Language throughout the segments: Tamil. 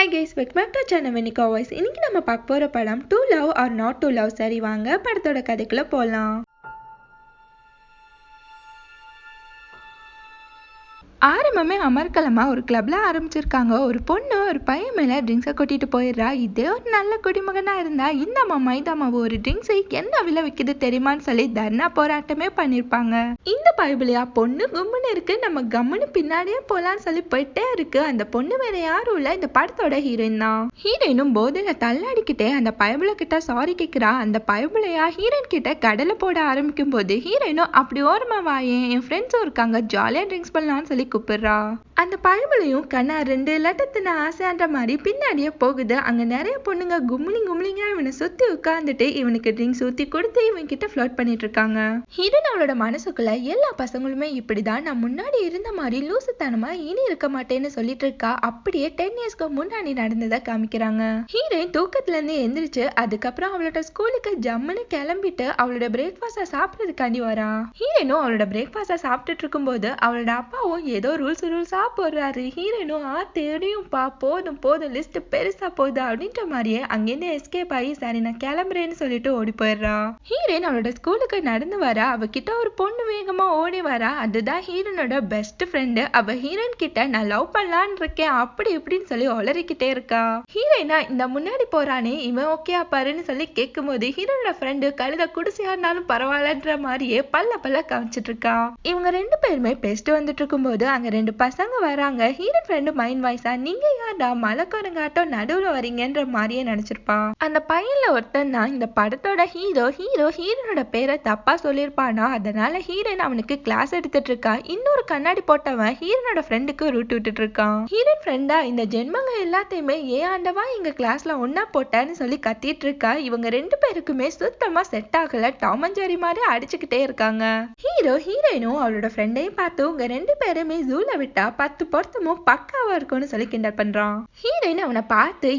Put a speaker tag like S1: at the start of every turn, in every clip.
S1: Hi guys, welcome back to our channel Venika Voice. இன்னைக்கு நம்ம பார்க்க போற படம் To Love or Not to Love. சரி வாங்க படத்தோட கதைக்குள்ள போலாம். ஆரம்பமே அமர்க்கலமா ஒரு கிளப்ல ஆரம்பிச்சிருக்காங்க. ஒரு பொண்ணு ஒரு பையன் மேல ட்ரிங்க்ஸை கொட்டிட்டு போயிடுறா. இதே ஒரு நல்ல குடிமகனா இருந்தா இந்த மைதா மாவு ஒரு ட்ரிங்க்ஸை என்ன விலை விற்குது தெரியுமான்னு சொல்லி தர்ணா போராட்டமே பண்ணிருப்பாங்க. இந்த பைபிளியா பொண்ணு கும்முன்னு இருக்கு, நம்ம கம்முன்னு பின்னாடியே போலான்னு சொல்லி போயிட்டே இருக்கு. அந்த பொண்ணு வேற யாரும் இல்ல, இந்த படத்தோட ஹீரோயின் தான். ஹீரோயினும் போதையில தள்ளாடிக்கிட்டே அந்த பைபிள கிட்ட சாரி கேட்கிறா. அந்த பைபிளையா ஹீரோயின் கிட்ட கடலை போட ஆரம்பிக்கும் போது ஹீரோயினும் அப்படி ஓரமா வாயேன், என் ஃப்ரெண்ட்ஸும் இருக்காங்க, ஜாலியா ட்ரிங்க்ஸ் பண்ணலாம்னு சொல்லி கூப்பிடுறா. அந்த பைபிளையும் கண்ணா 2 லட்டத்தின ஆசைன்ற மாதிரி பின்னாடியே போகுது. அங்க நிறைய பொண்ணுங்க கும்லிங்க இவனை சுத்தி உட்கார்ந்துட்டு இவனுக்கு ட்ரிங்க்ஸ் ஊத்தி கொடுத்து இவன் கிட்ட ஃப்ளோட் பண்ணிட்டு இருக்காங்க. ஹீரோயின் அவளோட மனசுக்குள்ள எல்லா பசங்களுமே இப்படிதான், நான் முன்னாடி இருந்த மாதிரி லூசுத்தனமா இனி இருக்க மாட்டேன்னு சொல்லிட்டு இருக்கா. அப்படியே 10 இயர்ஸ்க்கு முன்னாடி நடந்ததை காமிக்கிறாங்க. ஹீரோயின் தூக்கத்துல இருந்து எந்திரிச்சு அதுக்கப்புறம் அவளோட ஸ்கூலுக்கு ஜம்முன்னு கிளம்பிட்டு அவளோட பிரேக்ஃபாஸ்ட சாப்பிடறதுக்காண்டி வரா. ஹீரோயினும் அவளோட பிரேக்ஃபாஸ்ட சாப்பிட்டுட்டு இருக்கும் போது அவளோட அப்பாவும் ஏதோ ரூல்ஸா போடுறாரு. ஹீரோயினும் தெரியும்பா, போதும் லிஸ்ட் பெருசா போகுது அப்படின்ற மாதிரியே அங்கிருந்து எஸ்கேப் ஆகி சரி நான் கிளம்புறேன்னு சொல்லிட்டு ஓடி போயிடுறா. ஹீரோயின் அவளோட ஸ்கூலுக்கு நடந்து வரா. அவகிட்ட ஒரு பொண்ணு வேகமா ஓடி வரா. அதுதான் ஹீரோனோட பெஸ்ட் ஃப்ரெண்டு. அவ ஹீரோயின் கிட்ட நான் லவ் பண்ணலான்னு இருக்கேன் அப்படி இப்படின்னு சொல்லி ஒளறிக்கிட்டே இருக்கா. ஹீரோயினா இந்த முன்னாடி போறானே இவன் ஓகே பாருன்னு சொல்லி கேட்கும் போது ஹீரோனோட ஃப்ரெண்டு கழுத குடிசையா இருந்தாலும் பரவாயில்லன்ற மாதிரியே பல்ல காமிச்சிட்டு இருக்கா. இவங்க 2 பேருமே பேசிட்டு வந்துட்டு இருக்கும் போது அங்க 2 பசங்க வராங்க. ஹீரோயின் ஃப்ரெண்டு மைண்ட் வாய்ஸா நீங்க யாரா மலைக்காரங்காட்டம் நடுவுல வரீங்கன்ற மாதிரியே நினைச்சிருப்பா. அந்த பையன்ல ஒருத்தன் தான் இந்த படத்தோட ஹீரோ. ஹீரோனோட பேரை தப்பா சொல்லிருப்பானா, அதனால ஹீரோயின் அவனுக்கு கிளாஸ் எடுத்துட்டு இருக்கா. இன்னொரு கண்ணாடி போட்டவன் ஹீரோனோட ஃப்ரெண்டுக்கு ரூட் விட்டுட்டு இருக்கான். ஹீரோயின் ஃப்ரெண்டா இந்த ஜென்மங்க எல்லாத்தையுமே ஆண்டவா எங்க கிளாஸ்ல ஒன்னா போட்டான்னு சொல்லி கத்திட்டு இருக்கா. இவங்க 2 பேருக்குமே சுத்தமா செட் ஆகல. டாம் அண்ட் ஜெர்ரி மாதிரி அடிச்சுக்கிட்டே இருக்காங்க. ஹீரோயினும் அவளோட ஃப்ரெண்டையும் பார்த்து உங்க 2 பேருமே ஜூல விட்டா 10 பொருத்தமும் பக்காவா இருக்கும்னு சொல்லி கிண்டல் பண்றான். ஹீரோயின் அவனை பார்த்து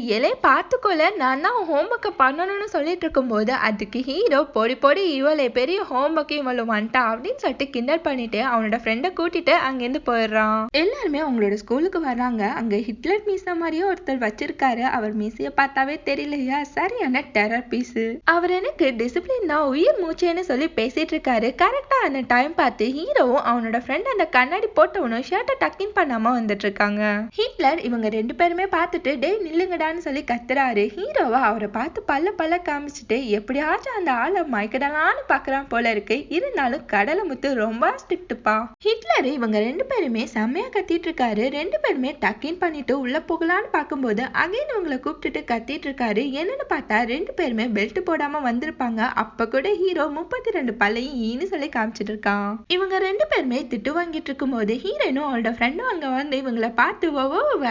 S1: பார்த்துக்கோல நான் தான் ஹோம்ஒர்க்கை பண்ணணும்னு சொல்லிட்டு இருக்கும் போது அதுக்கு ஹீரோ பொடி இவளை பெரிய ஹோம்ஒர்க்கையும் இவளை வந்துட்டா அப்படின்னு சொல்லிட்டு கிண்டல் பண்ணிட்டு அவனோட ஃப்ரெண்டை கூட்டிட்டு அங்கிருந்து போயிடுறான். எல்லாருமே அவங்களோட ஸ்கூலுக்கு வர்றாங்க. அங்க ஹிட்லர் மீசா மாதிரியே ஒருத்தர் வச்சிருக்காரு. அவர் மீசைய பார்த்தாவே தெரியலையா, சரியான டெரர் பீஸ். அவர் எனக்கு டிசிப்ளின் தான் உயிர் மூச்சேன்னு சொல்லி பேசிட்டு இருக்காரு. கரெக்டா அந்த டைம் பார்த்து ஹீரோவும் அவனோட ஃப்ரெண்ட் அந்த கண்ணாடி போட்டவனும் ஷர்ட்டை டக்கின் பண்ணாம வந்துட்டு இருக்காங்க. ஹிட்லர் இவங்க 2 பேருமே பார்த்துட்டு டேய் நில்லுங்கடான்னு சொல்லி கத்துறாரு. ஹீரோவா அவரை பார்த்து பல்ல காமிச்சிட்டு எப்படியாச்சும் அந்த ஆளை மயக்கடலான்னு பாக்குறான் போல இருக்கு. இருந்தாலும் கடலை முத்து ரொம்ப ஸ்ட்ரிக்ட்பா. ஹிட்லர் இவங்க 2 பேருமே செம்மையா கத்திட்டு இருக்காரு. 2 பேருமே டக்கின் பண்ணிட்டு உள்ள போகலான்னு பார்க்கும்போது அகைன் இவங்களை கூப்பிட்டுட்டு கத்திட்டு இருக்காரு. என்னன்னு பார்த்தா 2 பேருமே பெல்ட் போடாம வந்திருப்பாங்க. அப்ப கூட ஹீரோ 32 பல்லையும் ஈன்னு சொல்லி காமிச்சிட்டு இருக்கான். இவங்க 2 பேருமே திட்டு வாங்கிட்டு இருக்கும் போது ஹீரோயினும் அவளோட ஃப்ரெண்டும் அங்க வந்து இவங்களை பார்த்து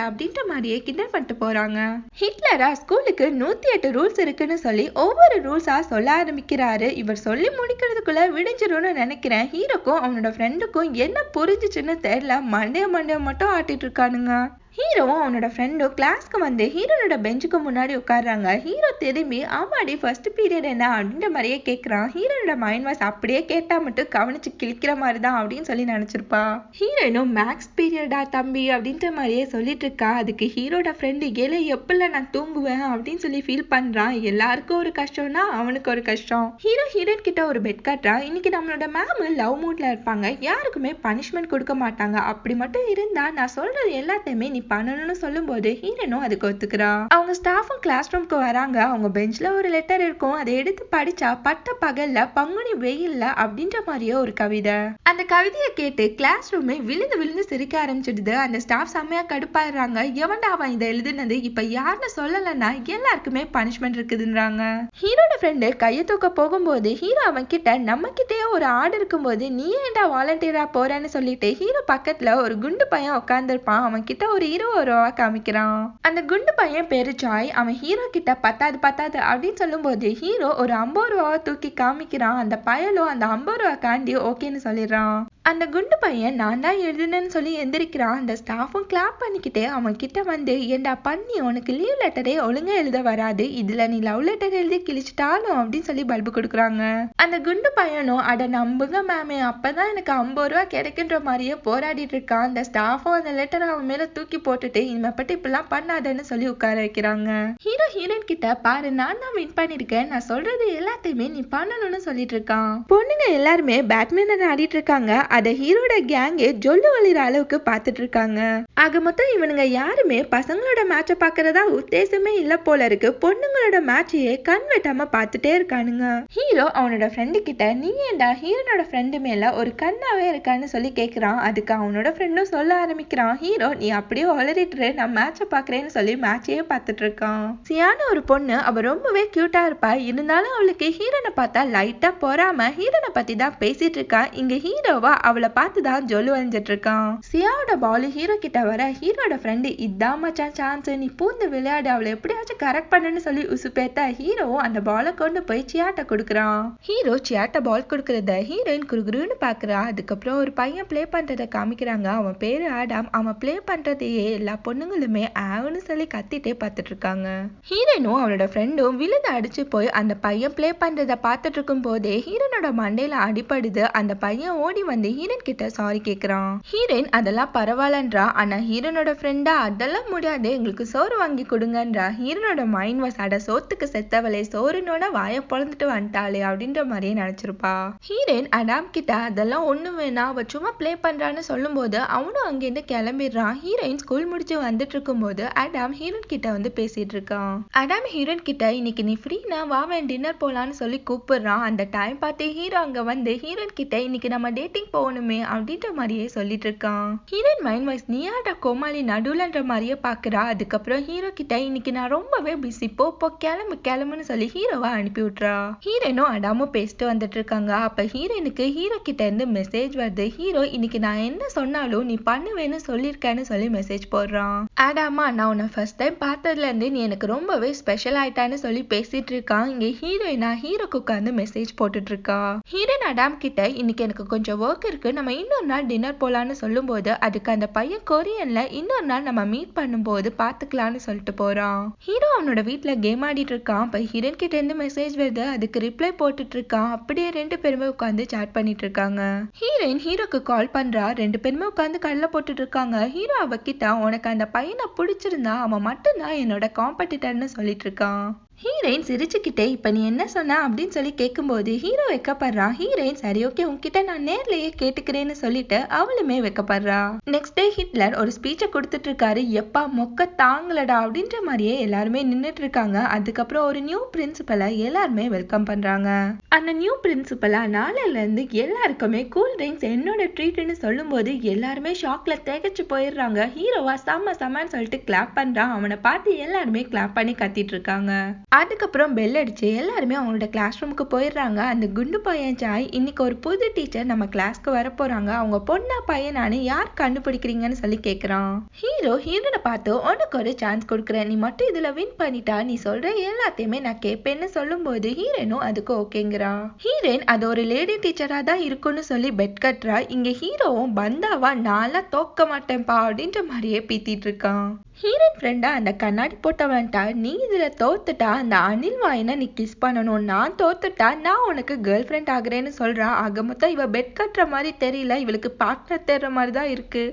S1: அப்படின்ற மாதிரியே கிண்டல் பண்ணிட்டு போறாங்க. ஹிட்லரா ஸ்கூலுக்கு 108 ரூல்ஸ் இருக்குன்னு சொல்லி ஒவ்வொரு ரூல்ஸா சொல்ல ஆரம்பிக்கிறாரு. இவர் சொல்லி முடிக்கிறதுக்குள்ள விடிஞ்சிரும்னு நினைக்கிறேன். ஹீரோக்கும் அவனோட ஃப்ரெண்டுக்கும் என்ன புரிஞ்சிச்சுன்னு தெரியல, மண்டைய மட்டும் ஆட்டிட்டு இருக்கானுங்க. ஹீரோவும் அவனோட ஃப்ரெண்டும் கிளாஸ்க்கு வந்து ஹீரோனோட பெஞ்சுக்கு முன்னாடி உட்கார்றாங்க. ஹீரோ திரும்பி ஆமாடி ஃபர்ஸ்ட் பீரியட் என்ன அப்படின்ற மாதிரியே கேட்கறான். ஹீரோனோட மைண்ட் வாய்ஸ் அப்படியே கேட்டா மட்டும் கவனிச்சு கிழிக்கிற மாதிரி தான் அப்படின்னு சொல்லி நினைச்சிருப்பா. ஹீரோயினும் மேக்ஸ் பீரியடா தம்பி அப்படின்ற மாதிரியே சொல்லிட்டு இருக்கா. அதுக்கு ஹீரோட ஃப்ரெண்டு எப்பல நான் தூங்குவேன் அப்படின்னு சொல்லி ஃபீல் பண்றான். எல்லாருக்கும் ஒரு கஷ்டம்னா அவனுக்கு ஒரு கஷ்டம். ஹீரோயின் கிட்ட ஒரு பெட் காட்டுறான். இன்னைக்கு நம்மளோட மேம் லவ் மூட்ல இருப்பாங்க, யாருக்குமே பனிஷ்மெண்ட் கொடுக்க மாட்டாங்க. அப்படி மட்டும் இருந்தா நான் சொல்றது எல்லாத்தையுமே நீ பண்ணணும்னு சொல்லும் போது ஹீரோனும் அதுக்கு ஒத்துக்கிறா. அவங்க ஸ்டாஃபும் கிளாஸ் ரூம்க்கு வராங்க. அவங்க பெஞ்ச்ல ஒரு லெட்டர் இருக்கும். அதை எடுத்து படிச்சா பட்ட பகல்ல பங்குனி வெயில்ல அப்படின்ற மாதிரியே ஒரு கவிதை. அந்த கவிதையை கேட்டு கிளாஸ் ரூமே விழுந்து சிரிக்க ஆரம்பிச்சிடுது. அந்த ஸ்டாஃப் செம்மையா கடுப்பாயிடுறாங்க. எவன்டா அவன் இதை எழுதுனது, இப்ப யாருன்னு சொல்லலன்னா எல்லாருக்குமே பனிஷ்மெண்ட் இருக்குதுன்றாங்க. ஹீரோட ஃப்ரெண்டு கையை தூக்க போகும்போது ஹீரோ அவன் கிட்ட நம்ம கிட்டேயே ஒரு ஆர்டர் இருக்கும்போது நீ ஏன்டா வாலண்டியரா போறேன்னு சொல்லிட்டு ஹீரோ பக்கத்துல ஒரு குண்டு பையன் உட்கார்ந்துருப்பான். அவன் கிட்ட ஒரு 20 ரூபா காமிக்கிறான். அந்த குண்டு பையன் பேரு ஜாய். அவன் ஹீரோ கிட்ட பத்தாது அப்படின்னு சொல்லும் போது ஹீரோ ஒரு 50 ரூபாவை தூக்கி காமிக்கிறான். அந்த பயலும் அந்த 50 ரூபா காண்டி ஓகேன்னு சொல்லிடுறான். அந்த குண்டு பையன் நான் தான் எழுதுனேன்னு சொல்லி எந்திரிக்கிறான். அந்த ஸ்டாஃபும் கிளாப் பண்ணிக்கிட்டே அவன் கிட்ட வந்து, ஏண்டா பண்ணி, உனக்கு லீவ் லெட்டரே ஒழுங்கா எழுத வராது, இதுல நீ லவ் லெட்டர் எழுதி கிழிச்சிட்டாலும் அப்படின்னு சொல்லி பல்பு கொடுக்குறாங்க. அந்த குண்டு பையனும் அட நம்புங்க மேமே, அப்பதான் எனக்கு 50 ரூபா கிடைக்குன்ற மாதிரியே போராடிட்டு இருக்கான். அந்த ஸ்டாஃபும் அந்த லெட்டரை அவன் மேல தூக்கி போட்டுட்டு இனிமே பட்டு இப்பெல்லாம் பண்ணாதன்னு சொல்லி உட்கார வைக்கிறாங்க. ஹீரோ ஹீரோயின் கிட்ட பாரு, நான் தான் வின் பண்ணிருக்கேன், நான் சொல்றது எல்லாத்தையுமே நீ பண்ணணும்னு சொல்லிட்டு இருக்கான். பொண்ணுங்க எல்லாருமே பேட்மிண்டன் ஆடிட்டு இருக்காங்க. அத ஹீரோட கேங்கே ஜொல்லு வலிற அளவுக்கு பாத்துட்டு இருக்காங்க. ஆக மொத்தம் இவனுங்க யாருமே பசங்களோட மேட்ச பாக்குறதா உத்தேசமே இல்ல போல இருக்கு. பொண்ணுங்களோட மேட்சையே கண் வெட்டாம பாத்துட்டே இருக்கானுங்க. ஹீரோ அவனோட ஃப்ரெண்டு கிட்ட, நீ ஏண்டா ஹீரோனோட ஃப்ரெண்டு மேல ஒரு கண்ணாவே இருக்கான்னு சொல்லி கேக்குறான். அதுக்கு அவனோட ஃப்ரெண்டும் சொல்ல ஆரம்பிக்கிறான், ஹீரோ நீ அப்படியே வளரிட்டு நான் மேட்ச பாக்குறேன்னு சொல்லி மேட்சையே பாத்துட்டு இருக்கான். சியான ஒரு பொண்ணு, அவ ரொம்பவே கியூட்டா இருப்பா. இருந்தாலும் அவளுக்கு ஹீரோனை பார்த்தா லைட்டா போறாம ஹீரோனை பத்தி தான் பேசிட்டு இருக்கா. இங்க ஹீரோவா அவளை பார்த்துதான் ஜொல்லு வளைஞ்சிட்டு இருக்கான். சியாவோட பால் ஹீரோ கிட்ட வர, ஹீரோட ஃப்ரெண்டு இதான் மச்சான் சான்ஸ், நீ பூந்து விளையாடு, அவளை எப்படியாச்சும் கரெக்ட் பண்ணுன்னு சொல்லி உசுப்பேத்த ஹீரோவும் அந்த பாலை கொண்டு போய் சியாட்ட கொடுக்குறான். ஹீரோ சியாட்ட பால் கொடுக்கறத ஹீரோயின் குறுகுறுன்னு பாக்குறா. அதுக்கப்புறம் ஒரு பையன் பிளே பண்றத காமிக்கிறாங்க. அவன் பேரு ஆடாம். அவன் பிளே பண்றதையே எல்லா பொண்ணுங்களுமே ஆவுன்னு சொல்லி கத்திட்டே பார்த்துட்டு இருக்காங்க. ஹீரோயினும் அவளோட ஃப்ரெண்டும் விழுந்து அடிச்சு போய் அந்த பையன் பிளே பண்றத பார்த்துட்டு இருக்கும் போதே ஹீரோனோட மண்டையில அடிப்படுது. அந்த பையன் ஓடி வந்து ஹீரோயின் கிட்ட சாரி கேக்குறான். ஹீரோயின் அதெல்லாம் பரவாயில்லன்றா. ஆனா ஹீரோனோட ஃப்ரெண்டா அதெல்லாம் முடியாது, எங்களுக்கு சோறு வாங்கி கொடுங்கன்றா. ஹீரோனோட மைண்ட் வாஸ், அட சோத்துக்கு செத்தவளே, சோறுனோட வாய பொழந்துட்டு வந்துட்டாளே அப்படின்ற மாதிரியே நினைச்சிருப்பா. ஹீரோயின் அடாம் கிட்ட அதெல்லாம் ஒண்ணு வேணா, அவ சும்மா பிளே பண்றான்னு சொல்லும் போது அவனும் அங்கிருந்து கிளம்பிடுறான். ஹீரோயின் ஸ்கூல் முடிச்சு வந்துட்டு இருக்கும் போது அடாம் ஹீரோயின் கிட்ட வந்து பேசிட்டு இருக்கான். அடாம் ஹீரோயின் கிட்ட, இன்னைக்கு நீ ஃப்ரீனா வாவேன் டின்னர் போலான்னு சொல்லி கூப்பிடுறான். அந்த டைம் பார்த்து ஹீரோ அங்க வந்து ஹீரோயின் கிட்ட, இன்னைக்கு நம்ம டேட்டிங் போகணுமே அப்படின்ற மாதிரியே சொல்லிட்டு இருக்கான். ஹீரோயின் மைண்ட் வாய்ஸ், நீயாடா கோமாளி நடுவுலன்ற மாதிரியே பாக்குறா. அதுக்கப்புறம் ஹீரோ கிட்ட, இன்னைக்கு நான் ரொம்பவே பிஸி, போ கிளம்பு கிளம்புன்னு சொல்லி ஹீரோவா அனுப்பி விட்டுறா. ஹீரோயினும் அடாமும் பேசிட்டு வந்துட்டு இருக்காங்க. அப்ப ஹீரோயினுக்கு ஹீரோ கிட்ட இருந்து மெசேஜ் வருது. ஹீரோ, இன்னைக்கு நான் என்ன சொன்னாலும் நீ பண்ணுவேன்னு சொல்லிருக்கேன்னு சொல்லி மெசேஜ் போடுறான். ஆடாமா, நான் உன்னை ஃபர்ஸ்ட் டைம் பார்த்ததுல இருந்து நீ எனக்கு ரொம்பவே ஸ்பெஷல் ஆயிட்டான்னு சொல்லி பேசிட்டு இருக்கான். இங்க ஹீரோயினா ஹீரோக்கு உட்காந்து மெசேஜ் போட்டுட்டு இருக்கா. ஹீரோயின் அடாம் கிட்ட, இன்னைக்கு எனக்கு கொஞ்சம் ஒர்க் இருக்கு, நம்ம இன்னொரு நாள் டின்னர் போலான்னு சொல்லும் போது அதுக்கு அந்த பையன் கொரியன்ல இன்னொரு நாள் நம்ம மீட் பண்ணும்போது பாத்துக்கலாம்னு சொல்லிட்டு போறான். ஹீரோ அவனோட வீட்டுல கேம் ஆடிட்டு இருக்கான். அப்ப ஹீரோயின் கிட்ட இருந்து மெசேஜ் வருது. அதுக்கு ரிப்ளை போட்டுட்டு இருக்கான். அப்படியே ரெண்டு பேருமே உட்காந்து சாட் பண்ணிட்டு இருக்காங்க. ஹீரோயின் ஹீரோக்கு கால் பண்றா. ரெண்டு பேருமே உட்காந்து கடலை போட்டுட்டு இருக்காங்க. ஹீரோ அவகிட்ட, உனக்கு அந்த பையனை பிடிச்சிருந்தா அவன் மட்டும்தான் என்னோட காம்படிட்டர்னு சொல்லிட்டு இருக்கான். ஹீரோயின் சிரிச்சுக்கிட்டே, இப்ப நீ என்ன சொன்ன அப்படின்னு சொல்லி கேட்கும்போது ஹீரோ வெக்கப்படுறான். ஹீரோயின், சரி ஓகே உன்கிட்ட நான் நேர்லயே கேட்டுக்கிறேன்னு சொல்லிட்டு அவளுமே வெக்கப்படுறா. நெக்ஸ்ட் டே ஹிட்லர் ஒரு ஸ்பீச்சை கொடுத்துட்டு இருக்காரு. எப்பா மொக்க தாங்கலடா அப்படின்ற மாதிரியே எல்லாருமே நின்னுட்டு இருக்காங்க. அதுக்கப்புறம் ஒரு நியூ பிரின்சிபலை எல்லாருமே வெல்கம் பண்றாங்க. அந்த நியூ பிரின்சிபலா நாளையில இருந்து எல்லாருக்குமே கூல் ட்ரிங்க்ஸ் என்னோட ட்ரீட்னு சொல்லும் போது எல்லாருமே ஷாக்ல திகைச்சு போயிடுறாங்க. ஹீரோவா செம்ம செம்மன்னு சொல்லிட்டு கிளாப் பண்றான். அவனை பார்த்து எல்லாருமே கிளாப் பண்ணி கத்திட்டு இருக்காங்க. அதுக்கப்புறம் பெல் அடிச்சு எல்லாருமே அவங்களோட கிளாஸ் ரூமுக்கு போயிடுறாங்க. அந்த குண்டு பையன் ஜாய், இன்னைக்கு ஒரு புது டீச்சர் நம்ம கிளாஸ்க்கு வர போறாங்க, அவங்க பொண்ணா பையனானு யார் கண்டுபிடிக்கிறீங்கன்னு சொல்லி கேக்குறான். ஹீரோ ஹீரோனை பார்த்து, உனக்கு ஒரு சான்ஸ் கொடுக்குறேன், நீ மட்டும் இதுல வின் பண்ணிட்டா நீ சொல்ற எல்லாத்தையுமே நான் கேட்பேன்னு சொல்லும் போது ஹீரோனும் அதுக்கு ஓகேங்கிறா. ஹீரோயின் அது ஒரு லேடி டீச்சரா தான் இருக்குன்னு சொல்லி பெட் கட்டுறா. இங்க ஹீரோவும் பந்தாவா நான்லாம் தோக்க மாட்டேன்பா அப்படின்ற மாதிரியே பீத்திட்டு இருக்கான். ஹீரோயின் ஃப்ரெண்டா அந்த கண்ணாடி போட்டவன்ட்டா, நீ இதுல தோத்துட்டா அந்த அனில் வாயினை நீ கிஸ் பண்ணணும், நான் தோத்துட்டா நான் உனக்கு கேர்ள் ஃப்ரெண்ட் ஆகுறேன்னு சொல்றா. ஆக மொத்தம் இவ பெட் கட்டுற மாதிரி தெரியல, இவளுக்கு பார்ட்னர் தேடுற மாதிரி தான் இருக்கு.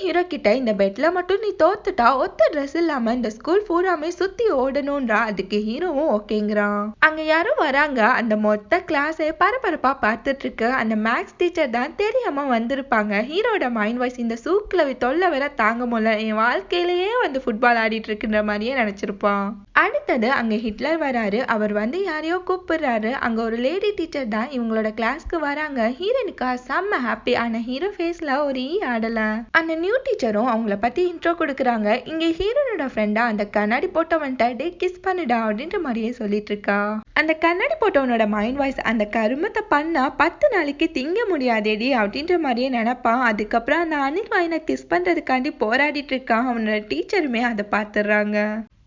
S1: ஹீரோ கிட்ட, இந்த பெட்ல மட்டும் நீ தோத்துட்டா ஒத்த ட்ரெஸ் இல்லாம இந்த ஸ்கூல் பூராமே சுத்தி ஓடணும்ன்றா. அதுக்கு ஹீரோவும் ஓகேங்கிறான். அங்க யாரும் வராங்க. அந்த மொத்த கிளாஸே பரபரப்பா பார்த்துட்டு இருக்கு. அந்த மேக்ஸ் டீச்சர் தான் தெரியாம வந்திருப்பாங்க. ஹீரோட மைண்ட் வாய்ஸ், இந்த சூக்கிலவி தொல்லை வேற தாங்க முடியல, என் வாழ்க்கையிலேயே வந்து ஃபுட்பால் ஆடிட்டு இருக்குன்ற மாதிரியே நினைச்சிருப்பான். அடுத்தது அங்க ஹிட்லர் வராரு. அவர் வந்து யாரையோ கூப்பிடுறாரு. அங்க ஒரு லேடி டீச்சர் தான் இவங்களோட கிளாஸ்க்கு வராங்க. ஹீரோனுக்கா செம்ம ஹாப்பி. ஆனா ஹீரோ ஃபேஸ்ல ஒரு ஈ ஆடல. அந்த நியூ டீச்சரும் அவங்கள பத்தி இன்ட்ரோ கொடுக்குறாங்க. இங்க ஹீரோனோட ஃப்ரெண்டா அந்த கண்ணாடி போட்டவன்ட்ட, டே கிஸ் பண்ணுடா அப்படின்ற மாதிரியே சொல்லிட்டு இருக்கா. அந்த கண்ணாடி போட்டவனோட மைண்ட் வாய்ஸ், அந்த கருமத்தை பண்ணா 10 நாளைக்கு திங்க முடியாதேடி அப்படின்ற மாதிரியே நினைப்பான். அதுக்கப்புறம் அந்த அனில் வாயினை கிஸ் பண்றதுக்காண்டி போராடிட்டு இருக்கான். அவனோட டீச்சருமே அதை பார்த்துடுறாங்க.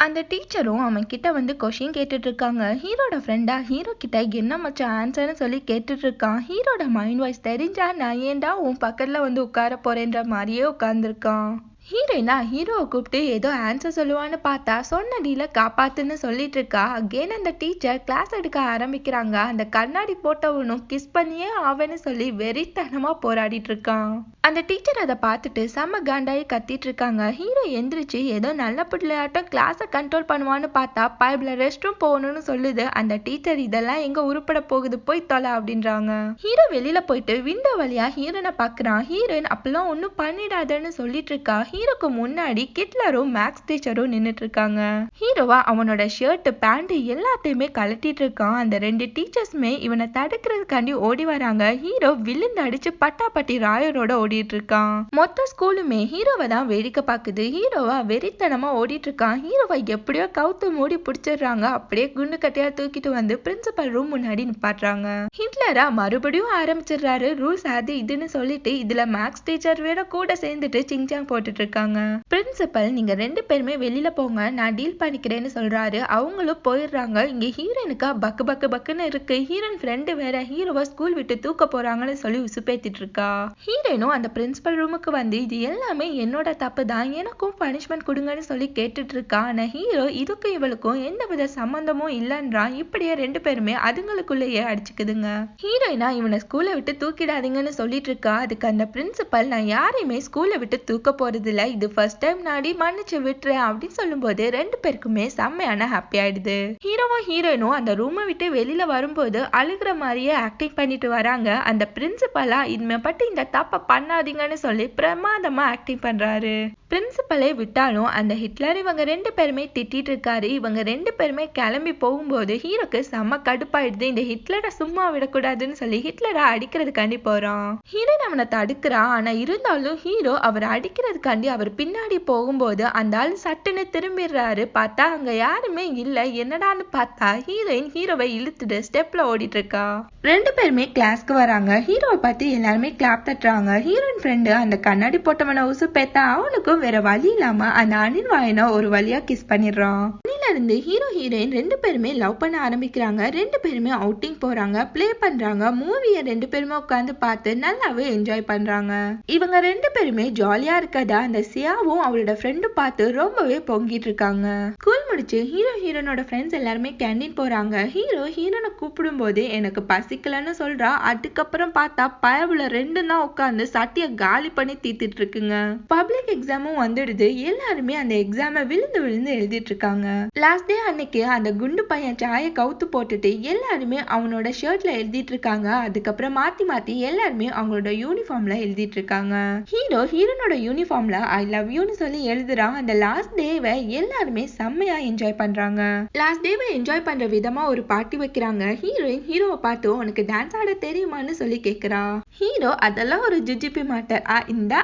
S1: அந்த டீச்சரும் அவன் கிட்ட வந்து கொஷின் கேட்டுட்டு இருக்காங்க. ஹீரோட ஃப்ரெண்டா ஹீரோ கிட்ட என்ன மச்சான் ஆன்சர்னு சொல்லி கேட்டுட்டு இருக்கான். ஹீரோட மைண்ட் வாய்ஸ் தெரிஞ்சா நான் ஏன்டா உன் பக்கத்துல வந்து உட்கார போறேன்ற மாதிரியே உட்கார்ந்துருக்கான். ஹீரோயினா ஹீரோவை கூப்பிட்டு ஏதோ ஆன்சர் சொல்லுவான்னு பார்த்தா சொன்ன டீல காப்பாத்துன்னு சொல்லிட்டு இருக்கா. அகெயின் அந்த டீச்சர் கிளாஸ் எடுக்க ஆரம்பிக்கிறாங்க. அந்த கண்ணாடி போட்டவனும் கிஸ் பண்ணியே ஆவேன்னு சொல்லி வெறித்தனமா போராடிட்டு இருக்கான். அந்த டீச்சர் அதை பார்த்துட்டு செம்ம காண்டாயி கத்திட்டு இருக்காங்க. ஹீரோ எந்திரிச்சு ஏதோ நல்ல பிள்ளையாட்டம் கிளாஸை கண்ட்ரோல் பண்ணுவான்னு பார்த்தா பைப்ல ரெஸ்ட் ரூம் போகணும்னு சொல்லுது. அந்த டீச்சர் இதெல்லாம் எங்க உருப்பட போகுது போய் தொலை அப்படின்றாங்க. ஹீரோ வெளியில போயிட்டு விண்டோ வழியா ஹீரோனை பாக்குறான். ஹீரோயின் அப்பெல்லாம் ஒன்னும் பண்ணிடாதன்னு சொல்லிட்டு இருக்கா. ஹீரோக்கு முன்னாடி கிட்லரும் மேக்ஸ் டீச்சரும் நின்னுட்டு இருக்காங்க. ஹீரோவா அவனோட ஷர்ட் பேண்ட் எல்லாத்தையுமே கலட்டிட்டு இருக்கான். அந்த ரெண்டு டீச்சர்ஸுமே இவனை தடுக்கிறதுக்காண்டி ஓடி வராங்க. ஹீரோ விழுந்து அடிச்சு பட்டாப்பட்டி ராயரோட ஓடிட்டு இருக்கான். மொத்த ஸ்கூலுமே ஹீரோவை தான் வேடிக்கை பாக்குது. ஹீரோவா வெறித்தனமா ஓடிட்டு இருக்கான். ஹீரோவை எப்படியோ கவுத்து மூடி பிடிச்சிடுறாங்க. அப்படியே குண்டு கட்டையா தூக்கிட்டு வந்து பிரின்சிபல் ரூம் முன்னாடி நிப்பாட்டுறாங்க. ஹிட்லரா மறுபடியும் ஆரம்பிச்சிடுறாரு ரூல்ஸ் அது இதுன்னு சொல்லிட்டு இதுல மேக்ஸ் டீச்சர் வேற கூட சேர்ந்துட்டு சிங்சாங் போட்டுட்டு இருக்காங்க. பிரின்சிபல் நீங்க ரெண்டு பேருமே வெளியில போங்க நான் டீல் பண்ணிக்கிறேன்னு சொல்றாரு. அவங்களும் போயிடுறாங்க. இங்க ஹீரோனுக்கா பக்கு பக்கு பக்குன்னு இருக்கு. ஹீரோயின் ஃப்ரெண்டு வேற ஹீரோவை ஸ்கூல் விட்டு தூக்க போறாங்கன்னு சொல்லி உசுப்பேத்திட்டு இருக்கா. ஹீரோனும் அந்த பிரின்சிபல் ரூமுக்கு வந்து இது எல்லாமே என்னோட தப்பு தான் எனக்கும் பனிஷ்மெண்ட் கொடுங்கன்னு சொல்லி கேட்டுட்டு இருக்கா. ஆனா ஹீரோ இதுக்கும் இவளுக்கும் எந்த வித சம்பந்தமும் இல்லைன்றான். இப்படியே ரெண்டு பேருமே அதுங்களுக்குள்ளேயே அடிச்சுக்குதுங்க. ஹீரோயினா இவனை ஸ்கூலை விட்டு தூக்கிடாதீங்கன்னு சொல்லிட்டு இருக்கா. அதுக்கு அந்த பிரின்சிபல் நான் யாரையுமே ஸ்கூலை விட்டு தூக்க போறது இல்ல இது ஃபர்ஸ்ட் டைம் நாடி மன்னிச்சு விட்டுறேன் அப்படின்னு சொல்லும்போது ரெண்டு பேருக்குமே செம்மையான ஹாப்பி ஆயிடுது. ஹீரோவும் ஹீரோயினும் அந்த ரூமை விட்டு வெளியில வரும்போது அழுகிற மாதிரியே ஆக்டிங் பண்ணிட்டு வராங்க. அந்த பிரின்சிபலா இனிமே பட்டு இந்த தப்ப பண்ணாதீங்கன்னு சொல்லி பிரமாதமா ஆக்டிங் பண்றாரு. பிரின்சிபலே விட்டாலும் அந்த ஹிட்லர் இவங்க ரெண்டு பேருமே திட்டிட்டு இருக்காரு. இவங்க ரெண்டு பேருமே கிளம்பி போகும்போது ஹீரோக்கு செம்ம கடுப்பாயிடுது. இந்த ஹிட்லரை சும்மா விடக்கூடாதுன்னு சொல்லி ஹிட்லரை அடிக்கிறதுக்காண்டி போறான். ஹீரோ அவனை தடுக்கிறான். ஆனா இருந்தாலும் ஹீரோ அவரை அடிக்கிறதுக்காண்டி அவர் பின்னாடி போகும்போது அந்த ஆள் சட்டுன்னு திரும்பிடுறாரு. பார்த்தா அங்க யாருமே இல்ல. என்னடான்னு பார்த்தா ஹீரோயின் ஹீரோவை இழுத்துட்டு ஸ்டெப்ல ஓடிட்டு இருக்கா. ரெண்டு பேருமே கிளாஸ்க்கு வராங்க. ஹீரோவை பார்த்து எல்லாருமே கிளாப் தட்டுறாங்க. ஹீரோயின் ஃப்ரெண்டு அந்த கண்ணாடி போட்டவனை உசுப்பேத்தா அவனுக்கும் வேற வழி இல்லாம அந்த அனில் வாயனை ஒரு வழியா கிஸ் பண்ணிடுறான். இருந்து ஹீரோ ஹீரோயின் ரெண்டு பேருமே லவ் பண்ண ஆரம்பிக்கிறாங்க. ரெண்டு பேருமே அவுட்டிங் போறாங்க, பிளே பண்றாங்க. மூவியை ரெண்டு பேருமே உட்காந்து பார்த்து நல்லாவே என்ஜாய் பண்றாங்க. இவங்க ரெண்டு பேருமே ஜாலியா இருக்கதா அந்த சியாவும் அவளோட ஃப்ரெண்டும் பார்த்து ரொம்பவே பொங்கிட்டு இருக்காங்க. ஸ்கூல் முடிச்சு ஹீரோ ஹீரோனோட ஃப்ரெண்ட்ஸ் எல்லாருமே கேண்டீன் போறாங்க. ஹீரோ ஹீரோனை கூப்பிடும் போது எனக்கு பசிக்கலன்னு சொல்றா. அதுக்கப்புறம் பார்த்தா பயவுல ரெண்டு தான் உட்காந்து சட்டிய காலி பண்ணி தீத்துட்டு இருக்குங்க. பப்ளிக் எக்ஸாமும் வந்துடுது. எல்லாருமே அந்த எக்ஸாமை விழுந்து விழுந்து எழுதிட்டு இருக்காங்க. லாஸ்ட் டே அன்னைக்கு அந்த குண்டு பையன் சாயை கவுத்து போட்டுட்டு எல்லாருமே அவனோட ஷர்ட்ல எழுதிட்டு இருக்காங்க. அதுக்கப்புறம் மாத்தி மாத்தி எல்லாருமே அவங்களோட யூனிஃபார்ம்ல எழுதிட்டு இருக்காங்க. ஹீரோ ஹீரோனோட யூனிஃபார்ம்ல ஐ லவ் யூன்னு சொல்லி எழுதுறான். அந்த லாஸ்ட் டேவை எல்லாருமே செம்மையா என்ஜாய் பண்றாங்க. லாஸ்ட் டேவை என்ஜாய் பண்ற விதமா ஒரு பார்ட்டி வைக்கிறாங்க. ஹீரோயின் ஹீரோவை பார்த்து உனக்கு டான்ஸ் ஆட தெரியுமான்னு சொல்லி கேக்குறா. ஹீரோ அதெல்லாம் ஒரு ஜிஜிபி மாட்டர் இந்தா